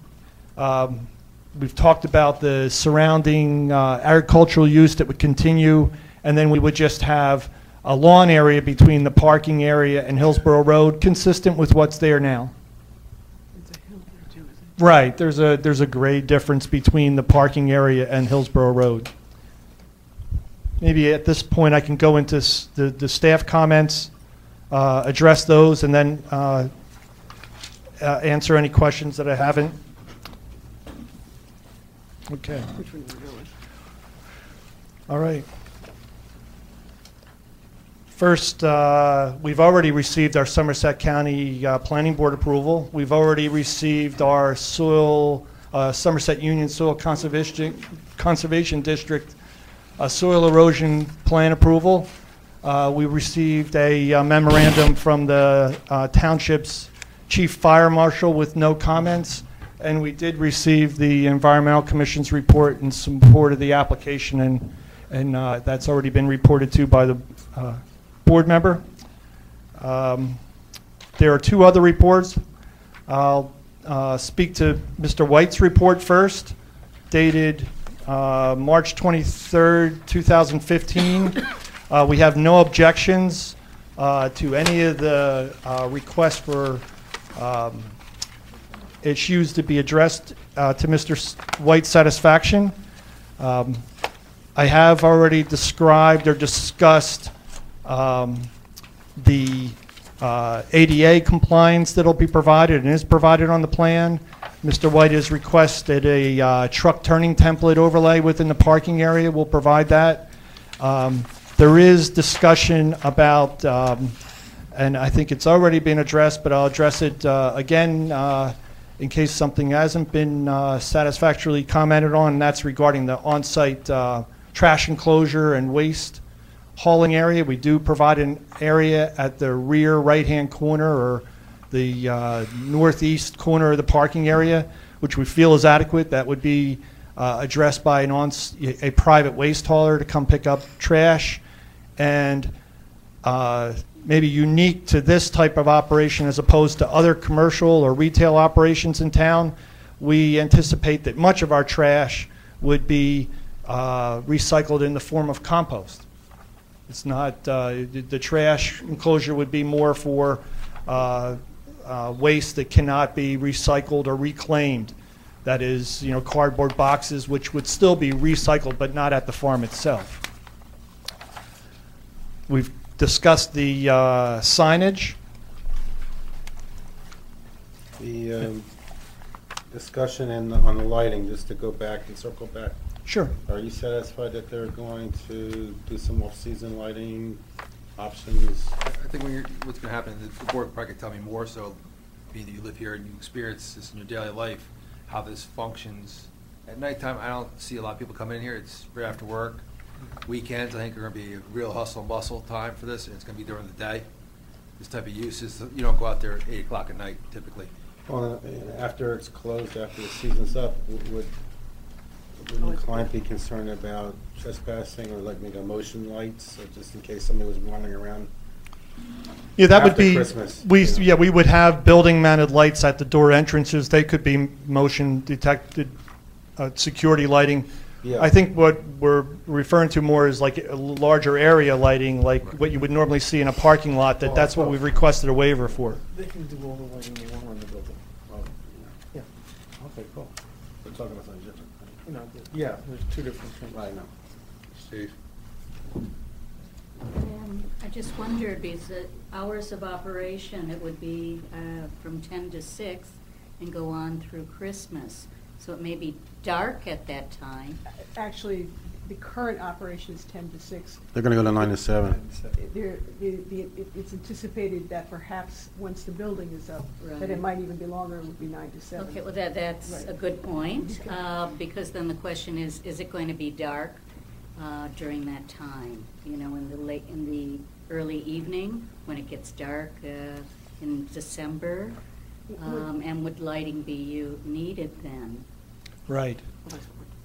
we've talked about the surrounding agricultural use that would continue, and then we would just have a lawn area between the parking area and Hillsborough Road, consistent with what's there now. Right, there's a grade difference between the parking area and Hillsborough Road. Maybe at this point I can go into the staff comments, address those, and then answer any questions that I haven't. Okay. All right. First, we've already received our Somerset County Planning Board approval. We've already received our Somerset Union Soil Conservation District soil erosion plan approval. We received a memorandum from the township's chief fire marshal with no comments, and we did receive the Environmental Commission's report in support of the application, and that's already been reported to by the board member. There are two other reports. I'll speak to Mr. White's report first, dated March 23rd, 2015. We have no objections to any of the requests for issues to be addressed to Mr. White's satisfaction. I have already described or discussed the ADA compliance that will be provided and is provided on the plan. Mr. White has requested a truck turning template overlay within the parking area. We'll provide that. There is discussion about, and I think it's already been addressed, but I'll address it again in case something hasn't been satisfactorily commented on, and that's regarding the on-site trash enclosure and waste hauling area. We do provide an area at the rear right-hand corner or the northeast corner of the parking area, which we feel is adequate. That would be addressed by a private waste hauler to come pick up trash. And maybe unique to this type of operation as opposed to other commercial or retail operations in town, we anticipate that much of our trash would be recycled in the form of compost. It's not, the trash enclosure would be more for waste that cannot be recycled or reclaimed. That is, cardboard boxes, which would still be recycled, but not at the farm itself. We've discussed the signage. The discussion on the lighting, just to go back and circle back. Sure. Are you satisfied that they're going to do some off-season lighting options? I think what's going to happen, the board probably could tell me more, so being that you live here and you experience this in your daily life, how this functions. At nighttime, I don't see a lot of people come in here. It's right after work. Weekends, I think, are going to be a real hustle and bustle time for this, and it's going to be during the day. This type of use is, you don't go out there at 8 o'clock at night, typically. Well, after it's closed, after the season's up, would the client be concerned about trespassing or like maybe motion lights, or just in case somebody was wandering around? Yeah, that would after be, Christmas, yeah, we would have building mounted lights at the door entrances. They could be motion detected security lighting. Yeah. I think what we're referring to more is like a larger area lighting, like what you would normally see in a parking lot. That's what we've requested a waiver for. They can do all the lighting they want on the building. Oh, Yeah. okay, cool. We're talking about something different. Yeah, there's two different things. I know. Steve? I just wondered, because the hours of operation, it would be from 10 to 6 and go on through Christmas. So it may be dark at that time. Actually, the current operation is 10 to 6. They're going to go to 9 to 7. It's anticipated that perhaps once the building is up, that it Right. might even be longer, it would be 9 to 7. Okay, well, that's Right. a good point, Okay. because then the question is it going to be dark during that time? In the early evening, when it gets dark in December? And would lighting be needed then? Right.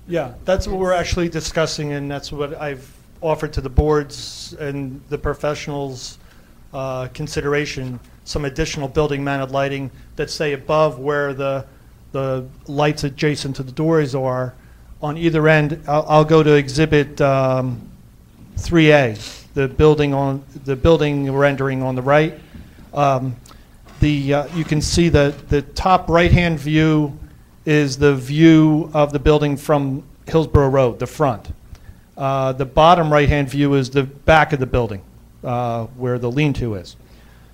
Yeah, that's what we're actually discussing, and that's what I've offered to the boards and the professionals' consideration, some additional building-mounted lighting that's, say, above where the lights adjacent to the doors are. On either end, I'll go to Exhibit 3A, the building rendering on the right. You can see the top right-hand view is the view of the building from Hillsborough Road, the front. The bottom right-hand view is the back of the building, where the lean-to is.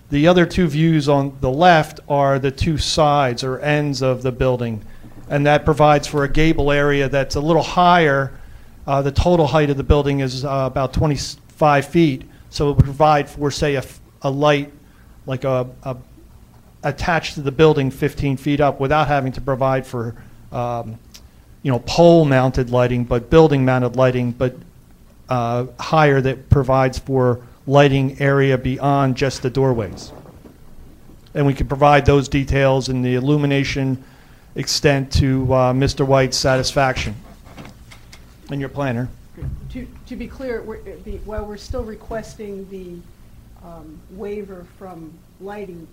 The other two views on the left are the two sides or ends of the building, and that provides for a gable area that's a little higher. The total height of the building is about 25 feet, so it would provide for, say, a light like attached to the building 15 feet up without having to provide for pole-mounted lighting, but building-mounted lighting, but higher, that provides for lighting area beyond just the doorways. And we can provide those details in the illumination extent to Mr. White's satisfaction. And your planner. To be clear, while we're still requesting the waiver from lighting,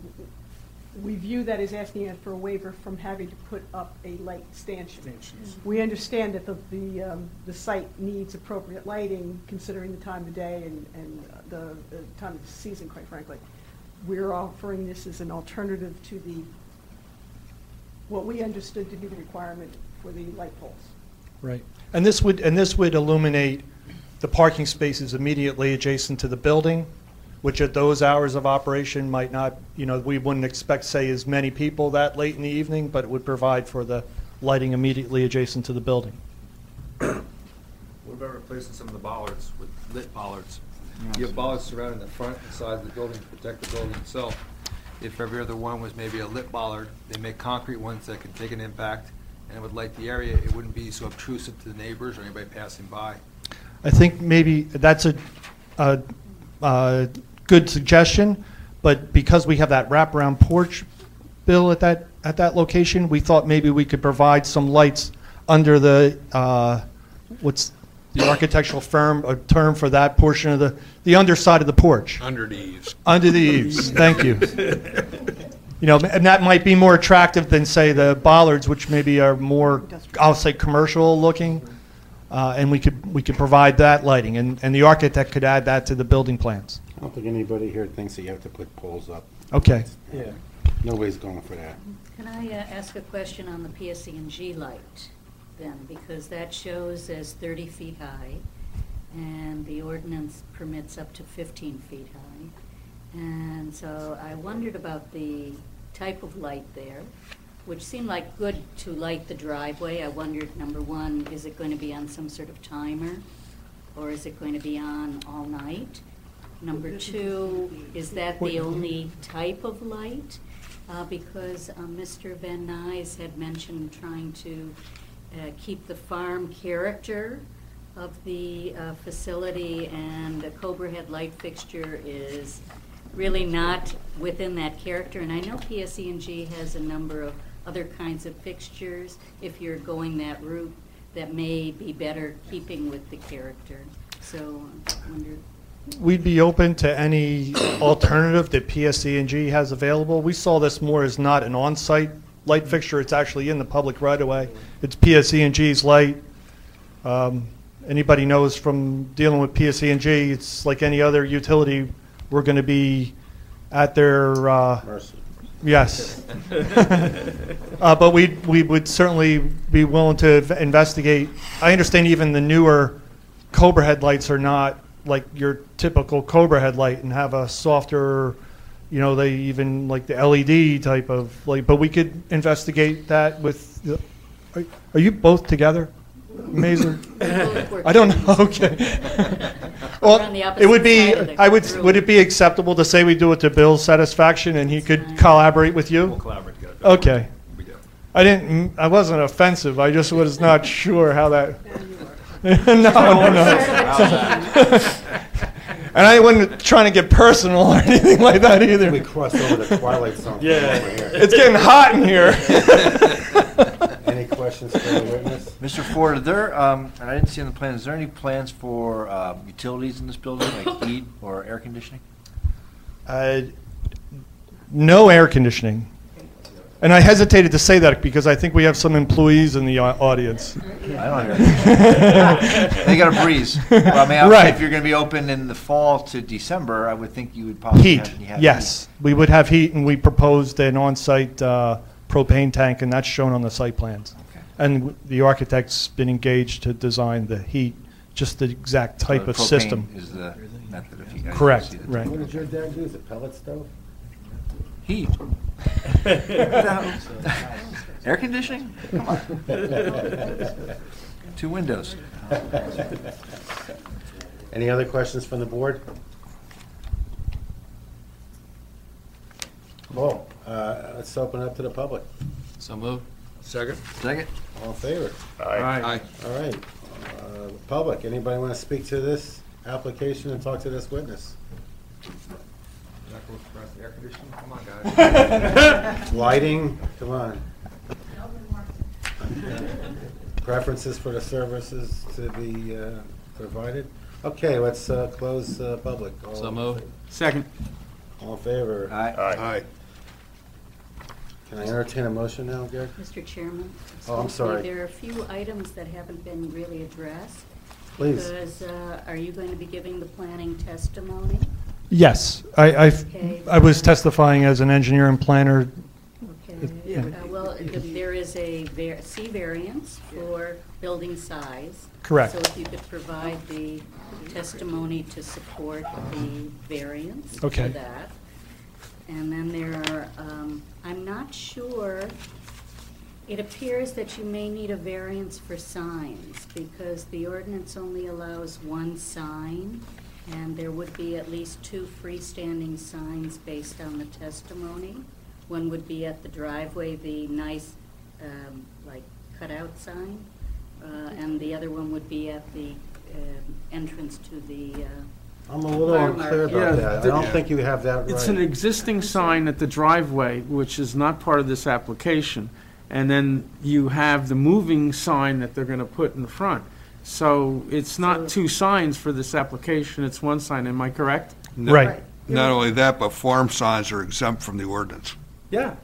we view that as asking for a waiver from having to put up a light stanchion. We understand that the site needs appropriate lighting, considering the time of day and the time of the season, quite frankly. We're offering this as an alternative to what we understood to be the requirement for the light poles. Right. And this would illuminate the parking spaces immediately adjacent to the building, which at those hours of operation might not, we wouldn't expect, say, as many people that late in the evening, but it would provide for the lighting immediately adjacent to the building. What about replacing some of the bollards with lit bollards? You have bollards surrounding the front and side of the building to protect the building itself. If every other one was maybe a lit bollard, they make concrete ones that can take an impact and it would light the area. It wouldn't be so obtrusive to the neighbors or anybody passing by. I think maybe that's a good suggestion, but because we have that wraparound porch, Bill, at that location, we thought maybe we could provide some lights under the what's the architectural term for that portion of the underside of the porch. Under the eaves. Under the eaves. Thank you. And that might be more attractive than, say, the bollards, which maybe are more, I'll say, commercial looking. And we could provide that lighting, and the architect could add that to the building plans. I don't think anybody here thinks that you have to put poles up. Okay. Yeah. Nobody's going for that. Can I ask a question on the PSE&G light then? Because that shows as 30 feet high, and the ordinance permits up to 15 feet high. And so I wondered about the type of light there, which seemed like good to light the driveway. I wondered, number one, is it going to be on some sort of timer, or is it going to be on all night? Number two, is that the only type of light? Because Mr. Van Nuys had mentioned trying to keep the farm character of the facility, and the Cobra Head light fixture is really not within that character. And I know PSE&G has a number of other kinds of fixtures, if you're going that route, that may be better keeping with the character. So I wonder. We'd be open to any alternative that PSE&G has available. We saw this more as not an on-site light fixture. It's actually in the public right-of-way. It's PSE&G's light. Anybody knows from dealing with PSE&G, it's like any other utility. We're going to be at their mercy. Yes. But we would certainly be willing to investigate. I understand even the newer Cobra headlights are not like your typical Cobra headlight and have a softer, they even like the LED type of light. But we could investigate that with. Are you both together, Mazer? I don't know. Okay. Well, it would be. Would it be acceptable to say we do it to Bill's satisfaction and he could collaborate with you? We'll collaborate together. Okay. I wasn't offensive. I just was not sure how that. No. And I wasn't trying to get personal or anything like that either. We crossed over the Twilight Zone. Yeah. It's getting hot in here. Any questions for the witness? Mr. Ford, are there, and I didn't see on the plan, is there any plans for utilities in this building, like heat or air conditioning? No air conditioning. And I hesitated to say that because I think we have some employees in the audience. I don't hear. They got a breeze. Well, I mean, Right. if you're going to be open in the fall to December, I would think you would probably Heat, have yes. We would have heat, and we proposed an on-site propane tank, and that's shown on the site plans. Okay. And the architect's been engaged to design the heat, just the exact type So of propane system. is the method if you guys Correct, see the right. What did your dad do? Is it pellet stove? Heat. Air conditioning? Come on. 2 windows. Any other questions from the board? Well, let's open up to the public. So moved. Second? Second? All in favor? Aye. All right. Public, anybody want to speak to this application and talk to this witness? Not going to press the air conditioning? Come on, guys. Lighting, come on. Preferences for the services to be provided? Okay, let's close public. So moved. Second. All in favor? Aye. Can I entertain a motion now, Gary? Mr. Chairman? Oh, I'm excuse me, sorry. There are a few items that haven't been really addressed. Please. Because, are you going to be giving the planning testimony? Yes, Okay. I was testifying as an engineer and planner. Okay. Well, there is a C variance for building size. Correct. So if you could provide the testimony to support the variance Okay. for that. And then there are, I'm not sure, it appears that you may need a variance for signs because the ordinance only allows one sign, and there would be at least 2 freestanding signs based on the testimony. One would be at the driveway, the nice, like, cutout sign, and the other one would be at the entrance to the I'm a little Fire unclear market. about Yeah, that. I the- don't think you have that right. It's an existing sign at the driveway, which is not part of this application. And then you have the moving sign that they're going to put in the front. So it's not 2 signs for this application, it's 1 sign. Am I correct? Right. Not only that, but farm signs are exempt from the ordinance. Yeah.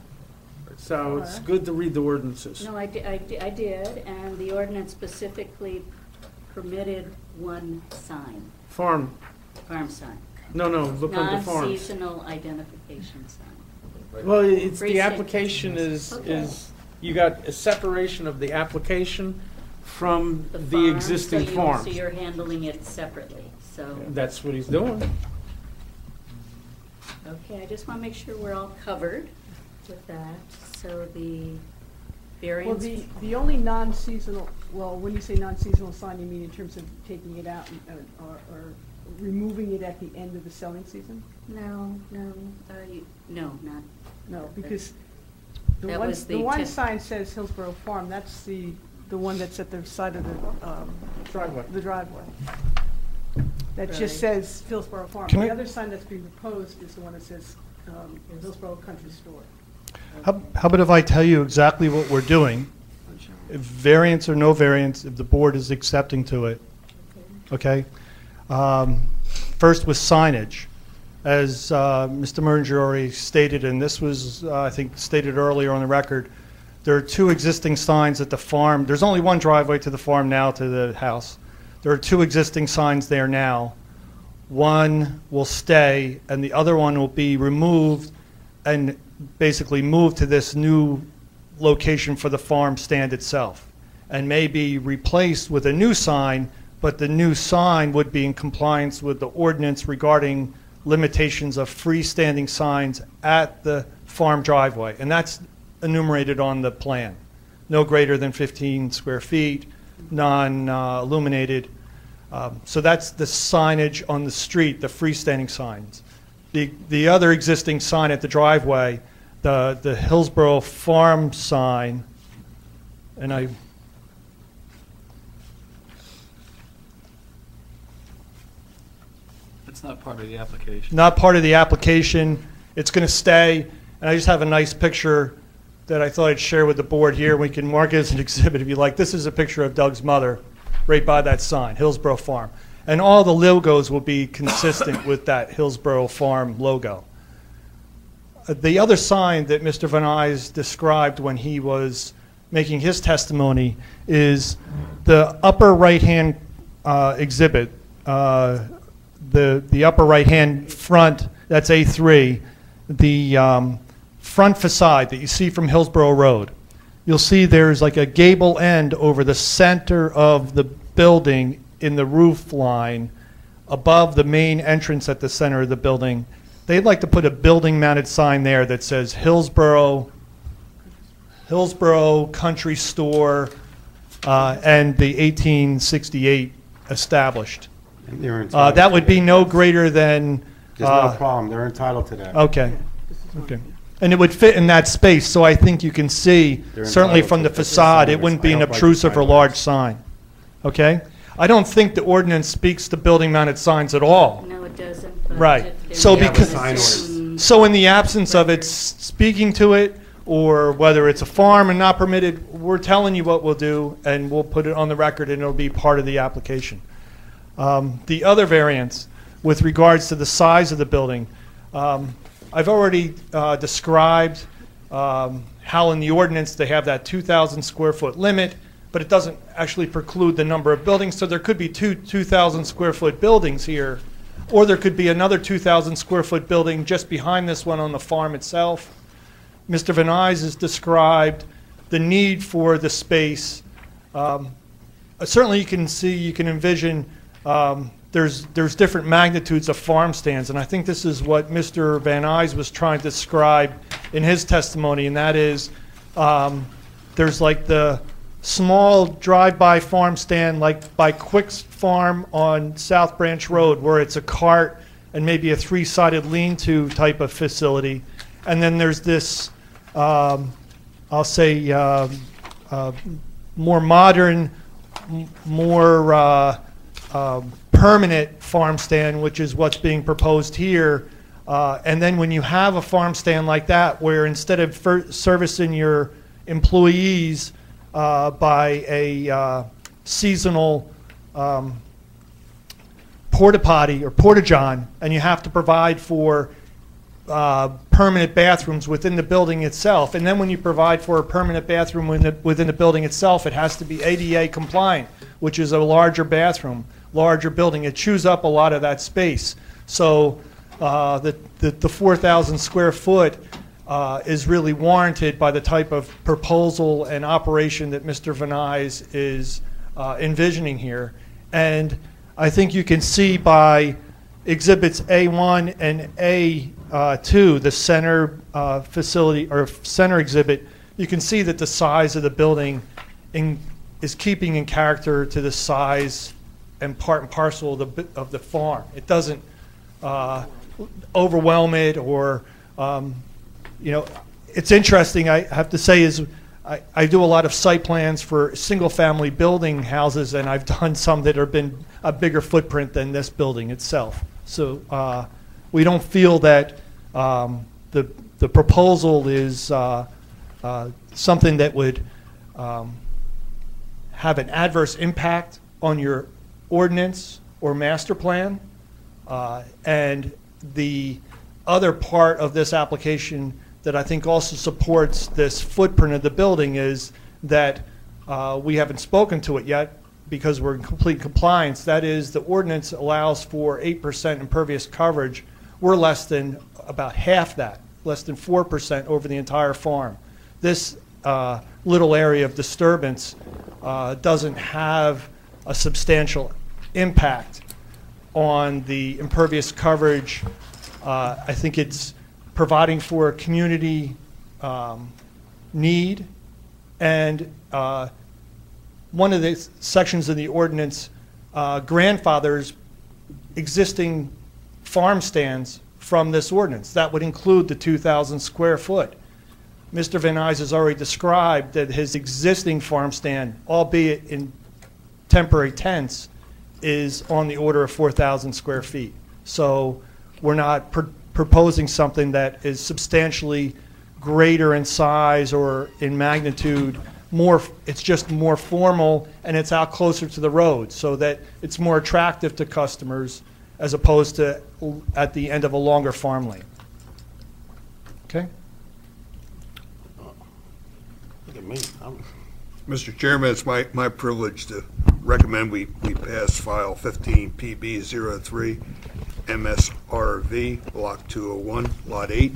So it's good to read the ordinances. No, I did, and the ordinance specifically permitted 1 sign, Farm, farm sign. no, look under farms. Non-seasonal identification sign. Well, it's, the Freestanding. application Okay. is, you got a separation of the application from the farm, existing so farm. So you're handling it separately, so, That's what he's doing. okay, I just want to make sure we're all covered with that. So the Well, variance. the only non-seasonal, well, when you say non-seasonal sign, you mean in terms of taking it out or removing it at the end of the selling season? No, not. No, because the That one, was the the one ten- sign says Hillsborough Farm, that's the one that's at the side of the Driveway. the driveway. That Right. just says Hillsborough Farm. Can The I- other sign that's being proposed is the one that says Hillsborough Country Store. How about if I tell you exactly what we're doing? If variance or no variance, if the board is accepting to it, okay? First with signage. As Mr. Merger already stated, and this was, I think, stated earlier on the record, there are 2 existing signs at the farm. There's only 1 driveway to the farm now to the house. There are 2 existing signs there now. One will stay, and the other one will be removed and basically moved to this new location for the farm stand itself, and may be replaced with a new sign, but the new sign would be in compliance with the ordinance regarding limitations of freestanding signs at the farm driveway, and that's enumerated on the plan. No greater than 15 square feet, non-illuminated. So that's the signage on the street, the freestanding signs. The other existing sign at the driveway, the Hillsborough Farm sign, and It's not part of the application. not part of the application. It's going to stay, and I just have a nice picture that I thought I'd share with the board here. We can mark it as an exhibit if you like. This is a picture of Doug's mother right by that sign, Hillsborough Farm. And all the logos will be consistent with that Hillsborough Farm logo. The other sign that Mr. Van Nuys described when he was making his testimony is the upper right-hand exhibit, the upper right-hand front, that's A3, the front facade that you see from Hillsborough Road. You'll see there's like a gable end over the center of the building in the roof line above the main entrance at the center of the building. They'd like to put a building-mounted sign there that says Hillsborough Country Store and the 1868 established. That would be no greater than... There's no problem. They're entitled to that. Okay. Okay. And it would fit in that space, so I think you can see, certainly from the facade, it wouldn't be an obtrusive or large sign. Okay? I don't think the ordinance speaks to building-mounted signs at all. No, it doesn't. But Right. So in the absence of it speaking to it, or whether it's a farm and not permitted, we're telling you what we'll do, and we'll put it on the record, and it'll be part of the application. The other variance, with regards to the size of the building, I've already described how in the ordinance they have that 2,000 square foot limit, but it doesn't actually preclude the number of buildings. So there could be two 2,000 square foot buildings here, or there could be another 2,000 square foot building just behind this one on the farm itself. Mr. Van Nuys has described the need for the space. Certainly you can envision there's different magnitudes of farm stands, and I think this is what Mr. Van Nuys was trying to describe in his testimony, and that is there's like the small drive-by farm stand like by Quick's Farm on South Branch Road, where it's a cart and maybe a three-sided lean-to type of facility. And then there's this, I'll say, more modern, more permanent farm stand, which is what's being proposed here. And then when you have a farm stand like that, where instead of servicing your employees by a seasonal porta potty or porta john, and you have to provide for permanent bathrooms within the building itself, and then when you provide for a permanent bathroom within the building itself, it has to be ADA compliant, which is a larger bathroom, larger building. It chews up a lot of that space. So the 4,000 square foot is really warranted by the type of proposal and operation that Mr. Van Nuys is envisioning here. And I think you can see by exhibits A1 and A2, the center facility or center exhibit, you can see that the size of the building is keeping in character to the size and part and parcel of the farm. It doesn't overwhelm it or you know, it's interesting, I have to say, is I do a lot of site plans for single-family building houses, and I've done some that have been a bigger footprint than this building itself. So we don't feel that the proposal is something that would have an adverse impact on your ordinance or master plan. And the other part of this application that I think also supports this footprint of the building is that we haven't spoken to it yet because we're in complete compliance. That is, the ordinance allows for 8% impervious coverage. We're less than about half that, less than 4% over the entire farm. This little area of disturbance doesn't have a substantial impact on the impervious coverage. I think it's providing for a community need, and one of the sections of the ordinance grandfathers existing farm stands from this ordinance. That would include the 2,000 square foot. Mr. Van Nuys has already described that his existing farm stand, albeit in temporary tents, is on the order of 4,000 square feet. So we're not proposing something that is substantially greater in size or in magnitude, it's just more formal, and it's out closer to the road, so that it's more attractive to customers as opposed to at the end of a longer farm lane. Okay? Look at me. Mr. Chairman, it's my privilege to recommend we pass file 15PB03 MSRV, Block 201, Lot 8.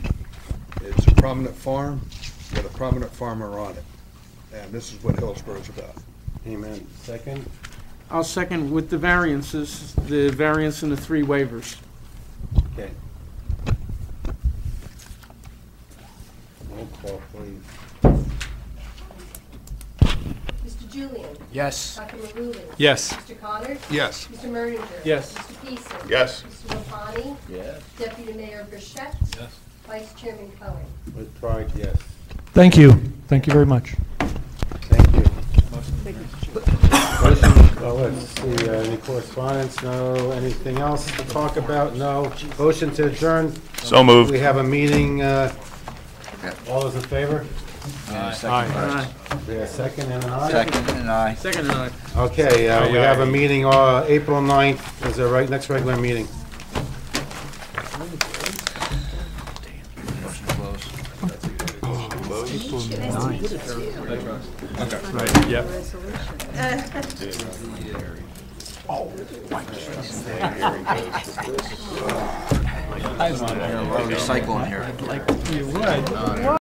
It's a prominent farm with a prominent farmer on it, and this is what Hillsborough is about. Amen. Second? I'll second with the variances, the variance and the 3 waivers. Okay. Roll call, please. Mr. Julian? Yes. Dr. Maruly? Yes. Mr. Connors? Yes. Mr. Merninger? Yes. Mr. Peason? Yes. Mr. Lapani? Yes. Deputy Mayor Burchett? Yes. Vice Chairman Cohen? With pride, yes. Thank you. Thank you very much. Thank you. Let's see, any correspondence? No. Anything else to talk about? No. Motion to adjourn? So moved. We have a meeting, all those in favor? Aye. We have a second and an aye? Second and I. Second and I. Okay, we have a meeting, April 9th, is the next regular meeting. Recycling here. You would.